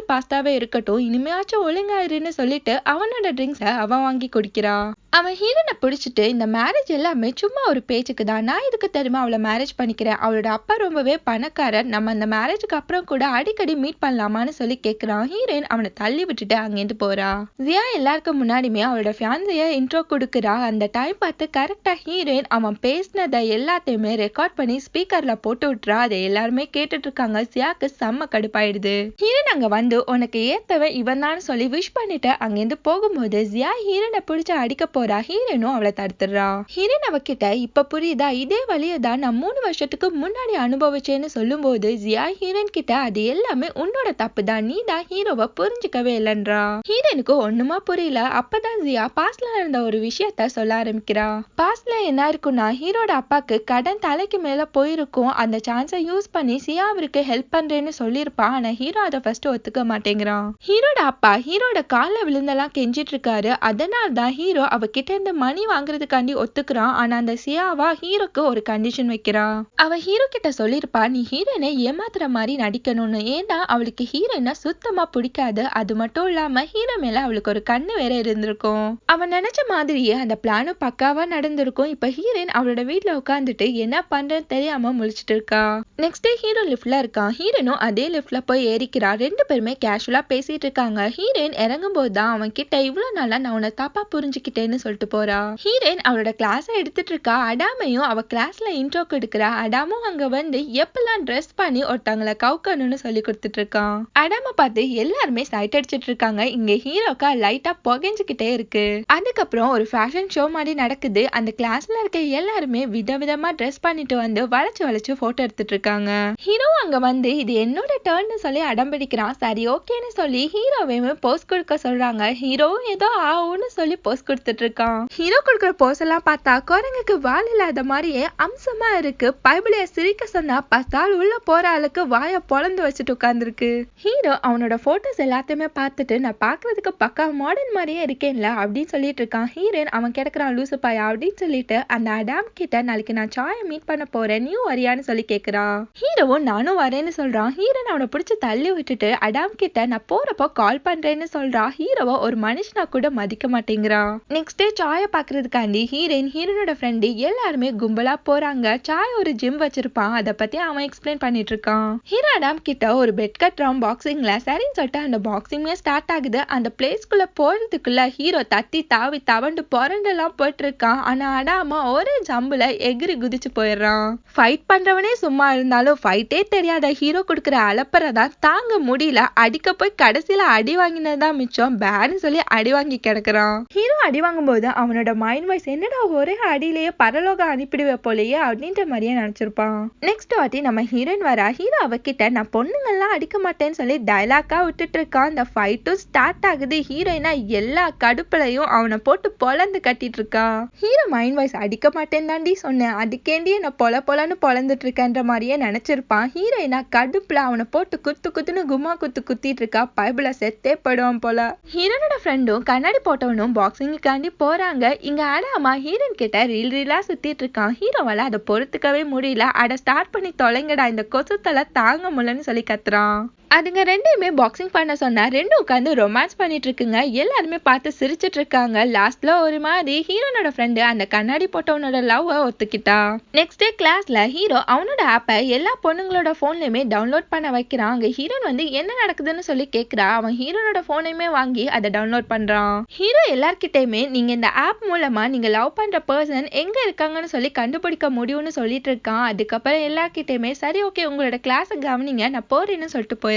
S1: பாஸ்டாவே இருக்கட்டும் இனிமையாச்சும் ஒழுங்காயிருன்னு சொல்லிட்டு அவனோட ட்ரிங்க்ஸை அவன் வாங்கி குடிக்கிறா. அவன் ஹீரோனை பிடிச்சிட்டு இந்த மேரேஜ் எல்லாமே சும்மா ஒரு பேச்சுக்கு தான் நான் இதுக்கு தெரியுமா அவளை மேரேஜ் பண்ணிக்கிறேன் அவளோட அப்பா ரொம்பவே பணக்காரர் நம்ம அந்த மேரேஜுக்கு அப்புறம் கூட அடிக்கடி மீட் பண்ணலாமான்னு சொல்லி கேட்கிறான். ஹீரோயின் அவனை தள்ளி விட்டுட்டு அங்கேருந்து போறா. ஜியா எல்லாருக்கும் முன்னாடியுமே அவளோட ஃபியான்சைய இன்ட்ரோ கொடுக்குறா. அந்த டைம் பார்த்து கரெக்டா ஹீரோயின் அவன் பேசினதை எல்லாத்தையுமே ரெக்கார்ட் பண்ணி ஸ்பீக்கர்ல போட்டு விட்டுறா. அதை எல்லாருமே கேட்டுட்டு இருக்காங்க. ஜியாக்கு செம்ம கடுப்பாயிடுது. ஹீரோயின் அங்க வந்து உனக்கு ஏத்தவன் இவன் தான் சொல்லி விஷ் பண்ணிட்டு அங்கேருந்து போகும்போது ஜியா ஹீரோனை பிடிச்சு அடிக்க போறா. ஹீரோனும் அவளை தடுத்துடுறா. ஹீரோயின் அவகிட்ட இப்ப புரியுதா இதே வழியதான் நான் 3 வருஷத்துக்கு முன்னாடி அனுபவிச்சேன்னு சொல்லும் போது ஜியா ஹீரோயின் கிட்ட அது எல்லாமே உன்னோட தப்பு தான் நீ தான் ஹீரோவை புரிஞ்சுக்கவே இல்லைன்றா. ஹீரோனுக்கு ஒண்ணுமா புரியல. அப்பதான் ஜியா பாஸ்ட்ல நடந்த ஒரு விஷயத்த சொல்ல ஆரம்பிக்கிறா. பாஸ்ட்ல என்ன இருக்குன்னா ஹீரோட அப்பாக்கு கடன் தலைக்கு மேல போயிருக்கும். அந்த சான்ஸை யூஸ் பண்ணி சியா அவருக்கு ஹெல்ப் பண்றேன்னு சொல்லியிருப்பான். ஆனா ஹீரோ அதை ஃபர்ஸ்ட் ஒத்துக்க மாட்டேங்கிறான். ஹீரோட அப்பா ஹீரோட கால்ல விழுந்தெல்லாம் கெஞ்சிட்டு இருக்காரு. அதனால தான் ஹீரோ அவகிட்ட இருந்து மணி வாங்குறதுக்காண்டி ஒத்துக்குறான். ஆனா அந்த சியாவா ஹீரோக்கு ஒரு கண்டிஷன் வைக்கிறா. அவ ஹீரோ கிட்ட சொல்லிருப்பா நீ ஹீரோயினை ஏமாத்துற மாதிரி நடிக்கணும்னு. ஏன்னா அவளுக்கு ஹீரோயினா சுத்தமா பிடிக்காது. அது மட்டும் இல்லாம ஹீரோ மேல அவளுக்கு ஒரு கண்ணு வேற இருந்திருக்கும். அவன் நினைச்ச மாதிரியே அந்த பிளானும் பக்காவா நடந்திருக்கும். இப்ப ஹீரோயின் அவளோட வீட்டுல உட்காந்துட்டு என்ன பண்றேன்னு தெரியாம முழிச்சிட்டு இருக்கா. நெக்ஸ்ட் டே ஹீரோ லிஃப்ட்ல இருக்கான். ஹீரோனும் அதே லிஃப்ட்ல போய் ஏறிக்கிறா. ரெண்டு பேருமே கேஷுவலா பேசிட்டு இருக்காங்க. ஹீரோயின் இறங்கும் போதுதான் அவன் கிட்ட இவ்வளவு நாளா நான் உன்னை தப்பா புரிஞ்சுக்கிட்டேன்னு சொல்லிட்டு போறா. ஹீரோயின் அவளோட கிளாஸ எடுத்துட்டு இருக்கா. அடாமையும் அவ கிளாஸ்ல இன்ட்ரோ கொடுக்குறா. அடாமும் அங்க வந்து எப்பெல்லாம் ட்ரெஸ் பண்ணி ஒருத்தவங்களை கவுக்கணும்னு சொல்லி கொடுத்துட்டு இருக்கான். அடாம பார்த்து எல்லாருமே சைட் அடிச்சிட்டு இருக்காங்க. இங்க ஹீரோக்கா லைட்டா புகைஞ்சுக்கிட்டே இருக்கு. அதுக்கப்புறம் ஒரு ஃபேஷன் ஷோ மாதிரி நடக்குது. அந்த கிளாஸ்ல இருக்க எல்லாருமே விதவிதமா ட்ரெஸ் பண்ணிட்டு வந்து வளைச்சு போட்டோ எடுத்துட்டு இருக்காங்க. ஹீரோ அங்க வந்து இது என்னோட டர்ன்னு சொல்லி அடம் பிடிக்கிறான். சரி ஓகேன்னு சொல்லி ஹீரோவையுமே போஸ் கொடுக்க சொல்றாங்க. ஹீரோவும் ஏதோ ஆவுன்னு சொல்லி போஸ் கொடுத்துட்டு இருக்கான். ஹீரோ கொடுக்குற போஸ் எல்லாம் பார்த்தா குரங்குக்கு வால் இல்லாத மாதிரியே அம்சமா இருக்கு. பைபிளைய சிரிக்க சொன்னா பார்த்தால் உள்ள போற ஆளுக்கு வாய பொழந்து வச்சுட்டு உட்கார்ந்துருக்கு. ஹீரோ அவனோட போட்டோஸ் எல்லாத்தையுமே பார்த்துட்டு நான் பாக்குறதுக்கு பக்கா மாடர்ன் மாதிரியே இருக்கேன்ல அப்படின்னு சொல்லிட்டு இருக்கான். ஹீரோயின் அவன் கிடக்குறான் லூசு பாயா அப்படின்னு சொல்லிட்டு அந்த அடாம் கிட்ட நாளைக்கு நான் சாயை மீட் பண்ண போறேன் நீ வரியான்னு சொல்லி கேக்குறா. ஹீரோவும் நானும் வரேன்னு சொல்றான். ஹீரோயின் அவனை பிடிச்சு தள்ளி விட்டுட்டு அடாம் கிட்ட நான் போறப்போ கால் பண்றேன்னு சொல்றா. ஹீரோவை ஒரு மனுஷனா கூட மதிக்க மாட்டேங்கிறான். நெக்ஸ்ட் டே சாயை பாக்குறதுக்காண்டி ஹீரோனோட ஃப்ரெண்டு எல்லாருமே கும்பலா போறாங்க. சாய் ஒரு ஜிம் வச்சிருப்பான். அதை பத்தி அவன் எக்ஸ்பிளைன் பண்ணிட்டு இருக்கான். ஹீரோ அடாம் கிட்ட ஒரு பெட் கட்டுறான் பாக்ஸிங்ல. சரின்னு சொல்லிட்டு அந்த பாக்ஸிங்கே ஸ்டார்ட் ஆகுது. அந்த பிளேஸ்க்குள்ள போறதுக்குள்ள ஹீரோ தத்தி தாவி தவண்டு புரண்டெல்லாம் போயிட்டு இருக்கான். ஆனா அடாமா ஒரே ஜம்புல எகிரி குதிச்சு போயிடுறான். ஃபைட் பண்றவனே சும்மா இருந்தாலும் ஃபைட்டே தெரியாத ஹீரோ கொடுக்குற அலப்பறதான் தாங்க முடியல. அடிக்க போய் கடைசியில அடி வாங்கினதுதான் மிச்சம். பேன்னு சொல்லி அடி வாங்கி கிடக்குறான். ஹீரோ அடி வாங்கும் போது அவனோட மைண்ட் வாய்ஸ் என்னடா ஒரே அடியிலேயே பரலோகம் அனுப்பிடுவே போலயே அப்படின்ற மாதிரியே நினைச்சிருப்பான். நெக்ஸ்ட் வாட்டி நம்ம ஹீரோயின் வரா. ஹீரோ அவகிட்ட நான் பொண்ணுங்கள்லாம் அடிக்க மாட்டேன்னு சொல்லி டைலாக்கா விட்டுட்டு இருக்கான். அந்த ஃபைட்டும் ஸ்டார்ட் ஆகுது. ஹீரோயினா எல்லா கடுப்புலையும் அவனை போட்டு பொலந்து கட்டிட்டு இருக்கா. ஹீரோ மைண்ட் வாய்ஸ் அடிக்க மாட்டேன் தாண்டி சொன்னேன், அதுக்கேண்டி என்ன பொலன்னு பொலந்துட்டு இருக்கன்ற மாதிரியே நினைச்சிருப்பான். ஹீரோயினா கடுப்புல அவனை போட்டு குத்துன்னு கும்மா குத்திட்டு இருக்கா. பைபிள செத்தே படுவான் போல. ஹீரோனோட ஃப்ரெண்டும் கண்ணாடி போட்டவனும் பாக்ஸிங்குக்காண்டி போறாங்க. இங்க ஆடாமா ஹீரோயின் கிட்ட ரீலா சுத்திட்டு இருக்கான். ஹீரோவால அதை பொறுத்துக்கவே முடியல. அட ஸ்டார்ட் பண்ணி தொலைங்கடா, இந்த கொசுத்தலை தாங்க முடியலன்னு சொல்லி கத்துறான். அதுங்க ரெண்டையுமே பாக்ஸிங் பண்ண சொன்னா ரெண்டும் உட்காந்து ரொமான்ஸ் பண்ணிட்டு இருக்குங்க. எல்லாருமே பார்த்து சிரிச்சிட்டு இருக்காங்க. லாஸ்ட்ல ஒரு மாதிரி ஹீரோனோட ஃப்ரெண்டு அந்த கண்ணாடி போட்டவனோட லவ் ஒத்துக்கிட்டா. நெக்ஸ்ட் டே கிளாஸ்ல ஹீரோ அவனோட ஆப்பை எல்லா பொண்ணுங்களோட போன்லயுமே டவுன்லோட் பண்ண வைக்கிறான். அங்க ஹீரோன் வந்து என்ன நடக்குதுன்னு சொல்லி கேக்குறா. அவன் ஹீரோனோட போனையுமே வாங்கி அதை டவுன்லோட் பண்றான். ஹீரோ எல்லார்கிட்டயுமே நீங்க இந்த ஆப் மூலமா நீங்க லவ் பண்ற பர்சன் எங்க இருக்காங்கன்னு சொல்லி கண்டுபிடிக்க முடியும்னு சொல்லிட்டு இருக்கான். அதுக்கப்புறம் எல்லார்கிட்டயுமே சரி ஓகே உங்களோட கிளாஸ கவனிங்க நான் போறேன்னு சொல்லிட்டு போயிடுறான்.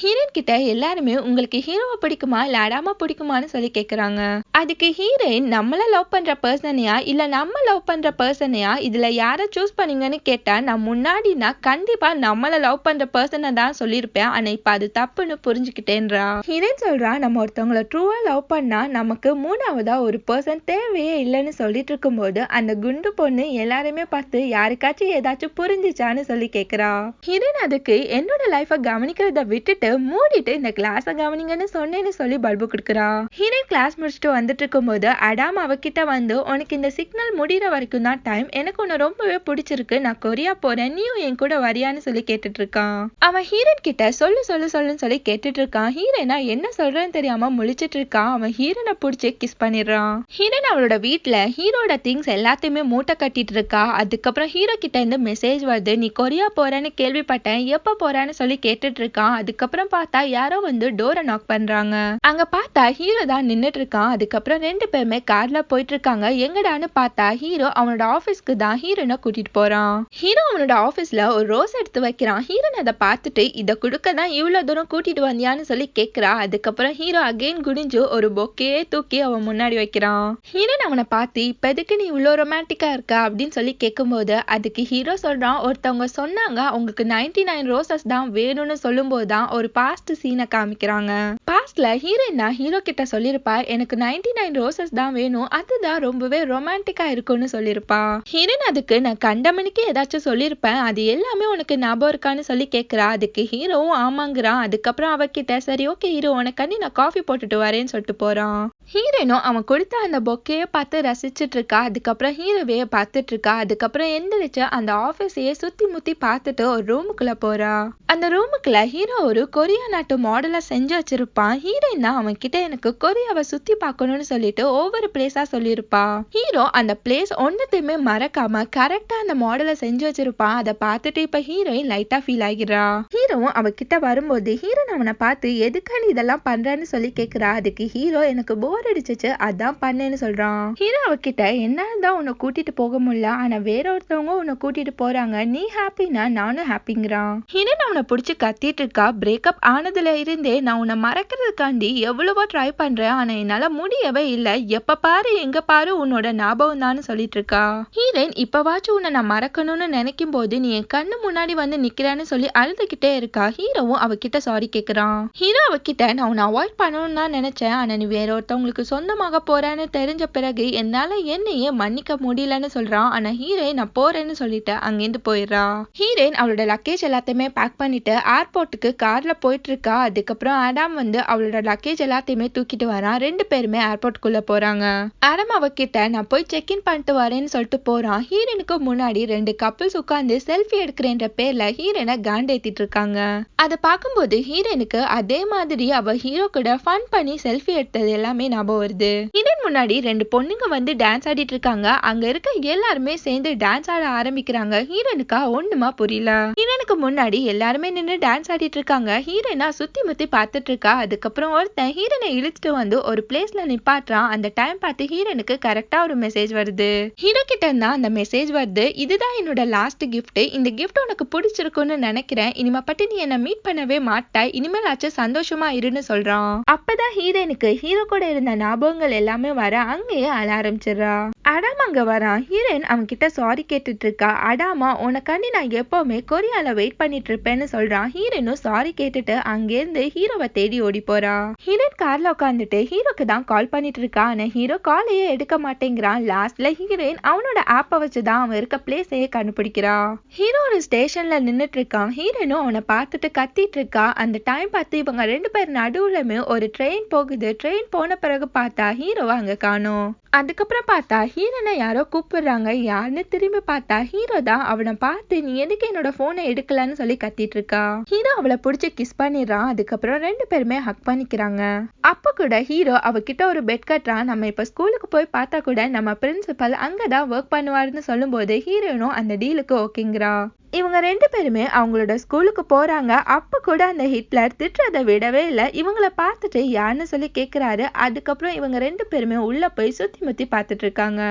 S1: ஹீரோயின் கிட்ட எல்லாருமே உங்களுக்கு ஹீரோவை பிடிக்குமா இல்ல அடாமா பிடிக்குமான்னு சொல்லி கேக்குறாங்க. அதுக்கு ஹீரோயின் நம்மள லவ் பண்ற பர்சனையா இல்ல நம்ம லவ் பண்ற பர்சனையா இதுல யார சூஸ் பண்ணீங்கன்னு கேட்டா நான் முன்னாடினா கண்டிப்பா நம்மள லவ் பண்ற பர்சனை தான் சொல்லியிருப்பேன். ஆனா இப்ப அது தப்புன்னு புரிஞ்சுக்கிட்டேன்றா. ஹீரோயின் சொல்றா நம்ம ஒருத்தவங்களை ட்ரூவா லவ் பண்ணா நமக்கு மூணாவதா ஒரு பர்சன் தேவையே இல்லைன்னு சொல்லிட்டு இருக்கும்போது அந்த குண்டு பொண்ணு எல்லாருமே பார்த்து யாருக்காச்சும் ஏதாச்சும் புரிஞ்சுச்சான்னு சொல்லி கேக்குறா. ஹீரோயின் அதுக்கு என்னோட லைஃப கவனிக்கிறத விட்டுட்டு மூடிட்டு இந்த கிளாஸ கவனிங்கன்னு சொன்னேன்னு சொல்லி பல்பு கொடுக்குறா. ஹீரோயின் கிளாஸ் முடிச்சுட்டு வந்துட்டு இருக்கும்போது அடாம் அவகிட்ட வந்து உனக்கு இந்த சிக்னல் முடிகிற வரைக்கும் தான் டைம், எனக்கு உன்னை ரொம்பவே பிடிச்சிருக்கு, நான் கொரியா போறேன், நீயும் என் கூட வரியான்னு சொல்லி கேட்டுட்டு இருக்கான். அவன் ஹீரோயின் கிட்ட சொல்லுன்னு சொல்லி கேட்டுட்டு இருக்கான். ஹீரோயினா என்ன சொல்றேன்னு தெரியாம முழிச்சிட்டு இருக்கான். அவன் ஹீரோனை பிடிச்சி கிஸ் பண்ணிடுறான். ஹீரோயின் அவளோட வீட்டுல ஹீரோட திங்ஸ் எல்லாத்தையுமே மூட்டை கட்டிட்டு இருக்கா. அதுக்கப்புறம் ஹீரோ கிட்ட இருந்து மெசேஜ் வருது, நீ கொரியா போறேன்னு கேள்விப்பட்டேன், எப்ப போறான்னு சொல்லி கேட்டுட்டு இருக்கான். அதுக்கப்புறம் பார்த்தா யாரோ வந்து டோரை நாக் பண்றாங்க. அங்க பார்த்தா ஹீரோ தான் நின்னுட்டு இருக்கான். அதுக்கப்புறம் ரெண்டு பேருமே கார்ல போயிட்டு இருக்காங்க. எங்கடான்னு பார்த்தா ஹீரோ அவனோட ஆபீஸ்க்கு தான் ஹீரோனை கூட்டிட்டு போறான். ஹீரோ அவனோட ஆபீஸ்ல ஒரு ரோஸ் எடுத்து வைக்கிறான். ஹீரோன் அதை பார்த்துட்டு இதை கொடுக்க தான் இவ்வளவு தூரம் கூட்டிட்டு வந்தியான்னு சொல்லி கேக்குறா. அதுக்கப்புறம் ஹீரோ அகைன் குடிஞ்சு ஒரு பொக்கையே தூக்கி அவன் முன்னாடி வைக்கிறான். ஹீரோன் அவனை பார்த்து இப்ப எதுக்கு நீ இவ்வளவு ரொமான்டிக்கா இருக்க அப்படின்னு சொல்லி கேட்கும்போது அதுக்கு ஹீரோ சொல்றான், ஒருத்தவங்க சொன்னாங்க உங்களுக்கு 99 ரோசஸ் தான் வேணும்னு சொல்லும்போது தான் ஒரு பாஸ்ட் சீனை காமிக்கிறாங்க. பாஸ்ட்ல ஹீரோயினா ஹீரோ கிட்ட சொல்லிருப்பா எனக்கு 99 ரோசஸ் தான் வேணும், அதுதான் ரொம்பவே ரொமான்டிக்கா இருக்கும்னு சொல்லிருப்பா. ஹீரோயின் அதுக்கு நான் கண்டமணிக்கு ஏதாச்சும் சொல்லிருப்பேன், அது எல்லாமே உனக்கு ஞாபகம் இருக்கான்னு சொல்லி கேக்குறா. அதுக்கு ஹீரோவும் ஆமாங்கிறான். அதுக்கப்புறம் அவகிட்ட சரி ஓகே ஹீரோ உனக்காண்டி நான் காஃபி போட்டுட்டு வரேன்னு சொல்லிட்டு போறான். ஹீரோயினும் அவன் கொடுத்த அந்த பொக்கையை பார்த்து ரசிச்சுட்டு இருக்கா. அதுக்கப்புறம் ஹீரோவையே பார்த்துட்டு இருக்கா. அதுக்கப்புறம் எந்திரிச்சு அந்த ஆபீஸையே சுத்தி முத்தி பார்த்துட்டு ஒரு ரூமுக்குள்ள போறா. அந்த ரூமுக்குள்ள ஹீரோ ஒரு கொரியா நாட்டு மாடலை செஞ்சு வச்சிருப்பான். ஹீரோயின் தான் அவன் கிட்ட எனக்கு கொரியாவை சுத்தி பார்க்கணும்னு சொல்லிட்டு ஒவ்வொரு பிளேஸா சொல்லியிருப்பா. ஹீரோ அந்த பிளேஸ் ஒன்னத்தையுமே மறக்காம கரெக்டா அந்த மாடலை செஞ்சு வச்சிருப்பான். அதை பார்த்துட்டு இப்ப ஹீரோயின் லைட்டா ஃபீல் ஆகிறா. ஹீரோவும் அவகிட்ட வரும்போது ஹீரோயின் அவனை பார்த்து எதுக்கான இதெல்லாம் பண்றேன்னு சொல்லி கேக்குறா. அதுக்கு ஹீரோ எனக்கு போர் அடிச்சிச்சு அதான் பண்ணேன்னு சொல்றான். ஹீரோ அவகிட்ட என்னால்தான் உன்னை கூட்டிட்டு போக முடியல, ஆனா வேற ஒருத்தவங்க உன்னை கூட்டிட்டு போறாங்க, நீ ஹாப்பினா நானும் ஹாப்பிங்கிறான். ஹீரோயின் அவனை பிடிச்சி கத்திட்டு இருக்கா. பிரேக்கப் ஆனதுல இருந்தே நான் உன்னை மறக்கிறதுக்காண்டி எவ்வளவோ ட்ரை பண்றேன், ஆனா என்னால முடியவே இல்லை, எப்ப பாரு எங்க பாரு உன்னோட ஞாபகம் தான் சொல்லிட்டு இருக்கா. ஹீரோயின் இப்பவாச்சும் உன்னை நான் மறக்கணும்னு நினைக்கும் போது நீ என் கண்ணு முன்னாடி வந்து நிக்கிறேன்னு சொல்லி அழுதுகிட்டே இருக்கா. ஹீரோவும் அவகிட்ட சாரி கேக்குறான். ஹீரோ அவகிட்ட நான் உன்னை அவாய்ட் பண்ணணும்னு தான் நினைச்சேன், ஆனா நீ வேற ஒருத்தவங்களுக்கு சொந்தமாக போறேன்னு தெரிஞ்ச பிறகு என்னால என்னையே மன்னிக்க முடியலன்னு சொல்றான். ஆனா ஹீரோயின் நான் போறேன்னு சொல்லிட்டு அங்கிருந்து போயிடுறா. ஹீரோயின் அவளோட லக்கேஜ் எல்லாத்தையுமே பேக் பண்ணிட்டு ஏர்போர்ட்டுக்கு கார்ல போயிட்டு இருக்கா. அதுக்கப்புறம் ஆடாம் வந்து அவளோட லக்கேஜ் எல்லாத்தையுமே தூக்கிட்டு வரான். ரெண்டு பேருமே ஏர்போர்ட்டுக்குள்ள போறாங்க. ஆடாம் அவகிட்ட நான் போய் செக் இன் பண்ணிட்டு வரேன்னு சொல்லிட்டு போறான். ஹீரோனுக்கு முன்னாடி ரெண்டு கப்பிள்ஸ் உட்கார்ந்து செல்ஃபி எடுக்கிறேன்ற பேர்ல ஹீரோனை காண்டேத்திட்டு இருக்காங்க. அதை பார்க்கும்போது ஹீரோனுக்கு அதே மாதிரி அவ ஹீரோ கூட ஃபன் பண்ணி செல்ஃபி எடுத்தது எல்லாமே ஞாபகம் வருது. ஹீரோயின் முன்னாடி ரெண்டு பொண்ணுங்க வந்து டான்ஸ் ஆடிட்டு இருக்காங்க. அங்க இருக்க எல்லாருமே சேர்ந்து டான்ஸ் ஆட ஆரம்பிக்கிறாங்க. ஹீரோனுக்கா ஒண்ணுமா புரியல. ஹீரோனுக்கு முன்னாடி எல்லாருமே நின்று டான்ஸ் ஆடிட்டு இருக்காங்க. ஹீரோயினா சுத்தி முத்தி பார்த்துட்டு இருக்கா. அதுக்கப்புறம் ஒருத்தன் ஹீரோனை இழுத்துட்டு வந்து ஒரு பிளேஸ்ல நிப்பாட்டுறான். அந்த டைம் பார்த்து ஹீரோனுக்கு கரெக்டா ஒரு மெசேஜ் வருது. ஹீரோ கிட்ட இருந்தா அந்த மெசேஜ் வருது, இதுதான் என்னோட லாஸ்ட் கிஃப்ட், இந்த கிஃப்ட் உனக்கு பிடிச்சிருக்குன்னு நினைக்கிறேன், இனிமே பத்தி நீ என்ன மீட் பண்ணவே மாட்டாய், இனிமேலாச்சும் சந்தோஷமா இருன்னு சொல்றான். அப்பதான் ஹீரோனுக்கு ஹீரோ கூட இருந்த ஞாபகங்கள் எல்லாமே வர அங்கேயே அழ ஆரம்பிச்சிடுறா. அடாமா அங்க வரான். ஹீரோயின் அவன் கிட்ட சாரி கேட்டுட்டு இருக்கா. அடாமா உனக்காண்டி நான் எப்பவுமே கொரியால வெயிட் பண்ணிட்டு இருப்பேன்னு சொல்றான். ஹீரோயினும் சாரி கேட்டுட்டு அங்கேருந்து ஹீரோவை தேடி ஓடி போறா. ஹீரோயின் கார்ல உட்காந்துட்டு ஹீரோக்கு தான் கால் பண்ணிட்டு இருக்கா. ஆனா ஹீரோ காலையே எடுக்க மாட்டேங்கிறான். லாஸ்ட்ல ஹீரோயின் அவனோட ஆப்பை வச்சுதான் அவன் இருக்க பிளேஸையே கண்டுபிடிக்கிறா. ஹீரோ ஒரு ஸ்டேஷன்ல நின்னுட்டு இருக்கான். ஹீரோயினும் அவனை பார்த்துட்டு கத்திட்டு இருக்கா. அந்த டைம் பார்த்து இவங்க 2 பேர் நடுவுலமே ஒரு ட்ரெயின் போகுது. ட்ரெயின் போன பிறகு பார்த்தா ஹீரோவை அங்க காணோம். அதுக்கப்புறம் பார்த்தா ஹீரோனை யாரோ கூப்பிடுறாங்க. யாருன்னு திரும்பி பார்த்தா ஹீரோ தான். அவனை பார்த்து நீ எதுக்கு என்னோட போனை எடுக்கலன்னு சொல்லி கத்திட்டு இருக்கா. ஹீரோ அவளை பிடிச்சி கிஸ் பண்ணிடுறான். அதுக்கப்புறம் 2 பேருமே ஹக் பண்ணிக்கிறாங்க. அப்ப கூட ஹீரோ அவகிட்ட ஒரு பெட் கட்டுறான். நம்ம இப்ப ஸ்கூலுக்கு போய் பார்த்தா கூட நம்ம பிரின்சிபல் அங்கதான் ஒர்க் பண்ணுவாருன்னு சொல்லும் போது ஹீரோனும் அந்த டீலுக்கு ஓகேங்கிறா. இவங்க 2 பேருமே அவங்களோட ஸ்கூலுக்கு போறாங்க. அப்ப கூட அந்த ஹிட்லர் திட்டுறதை விடவே இல்லை. இவங்களை பார்த்துட்டு யாருன்னு சொல்லி கேக்குறாரு. அதுக்கப்புறம் இவங்க 2 பேருமே உள்ள போய் சுத்தி முத்தி பார்த்துட்டு இருக்காங்க.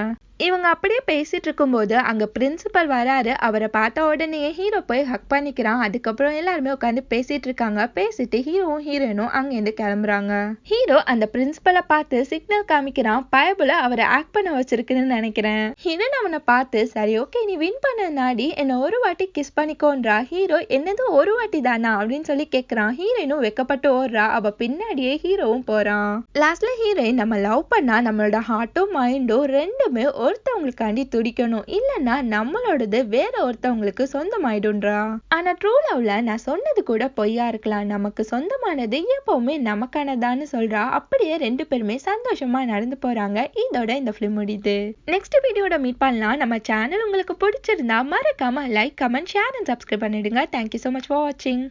S1: இவங்க அப்படியே பேசிட்டு இருக்கும்போது அங்க பிரின்சிபல் வராரு. அவரை பார்த்த உடனே ஹீரோ போய் ஹக் பண்ணிக்கிறான். அதுக்கப்புறம் எல்லாருமே உட்காந்து பேசிட்டு இருக்காங்க. பேசிட்டு ஹீரோவும் ஹீரோயினும் அங்கிருந்து கிளம்புறாங்க. ஹீரோ அந்த பிரின்சிபலை பார்த்து சிக்னல் காமிக்கிறான். பயபுல அவரை ஆக்ட் பண்ண வச்சிருக்குன்னு நினைக்கிறேன். ஹீரோயின் அவனை பார்த்து சரி ஓகே நீ வின் பண்ண நாடி என்ன ஒரு வாட்டி கிஸ் பண்ணிக்கோன்றா. ஹீரோ என்னது ஒரு வாட்டி தானா அப்படின்னு சொல்லி கேக்குறான். ஹீரோயினும் வெக்கப்பட்டு ஓடுறா. அவ பின்னாடியே ஹீரோவும் போறான். லாஸ்ட்ல ஹீரோயின் நம்ம லவ் பண்ணா நம்மளோட ஹார்ட்டும் மைண்டும் ரெண்டுமே ஒருத்தவங்களுக்காண்டி துடிக்கணும். இல்லைன்னா நம்மளோடது வேற ஒருத்தவங்களுக்கு சொந்தமாயிடும்ன்றா. ஆனா ட்ரூ லவ்ல நான் சொன்னது கூட பொய்யா இருக்கலாம். நமக்கு சொந்தமானது எப்பவுமே நமக்கானதான்னு சொல்றா. அப்படியே 2 பேருமே சந்தோஷமா நடந்து போறாங்க. இதோட இந்த ஃபிலிம் முடியுது. நெக்ஸ்ட் வீடியோட மீட் பண்ணலாம். நம்ம சேனல் உங்களுக்கு பிடிச்சிருந்தா மறக்காம like, comment, share and subscribe பண்ணிடுங்க. Thank you so much for watching.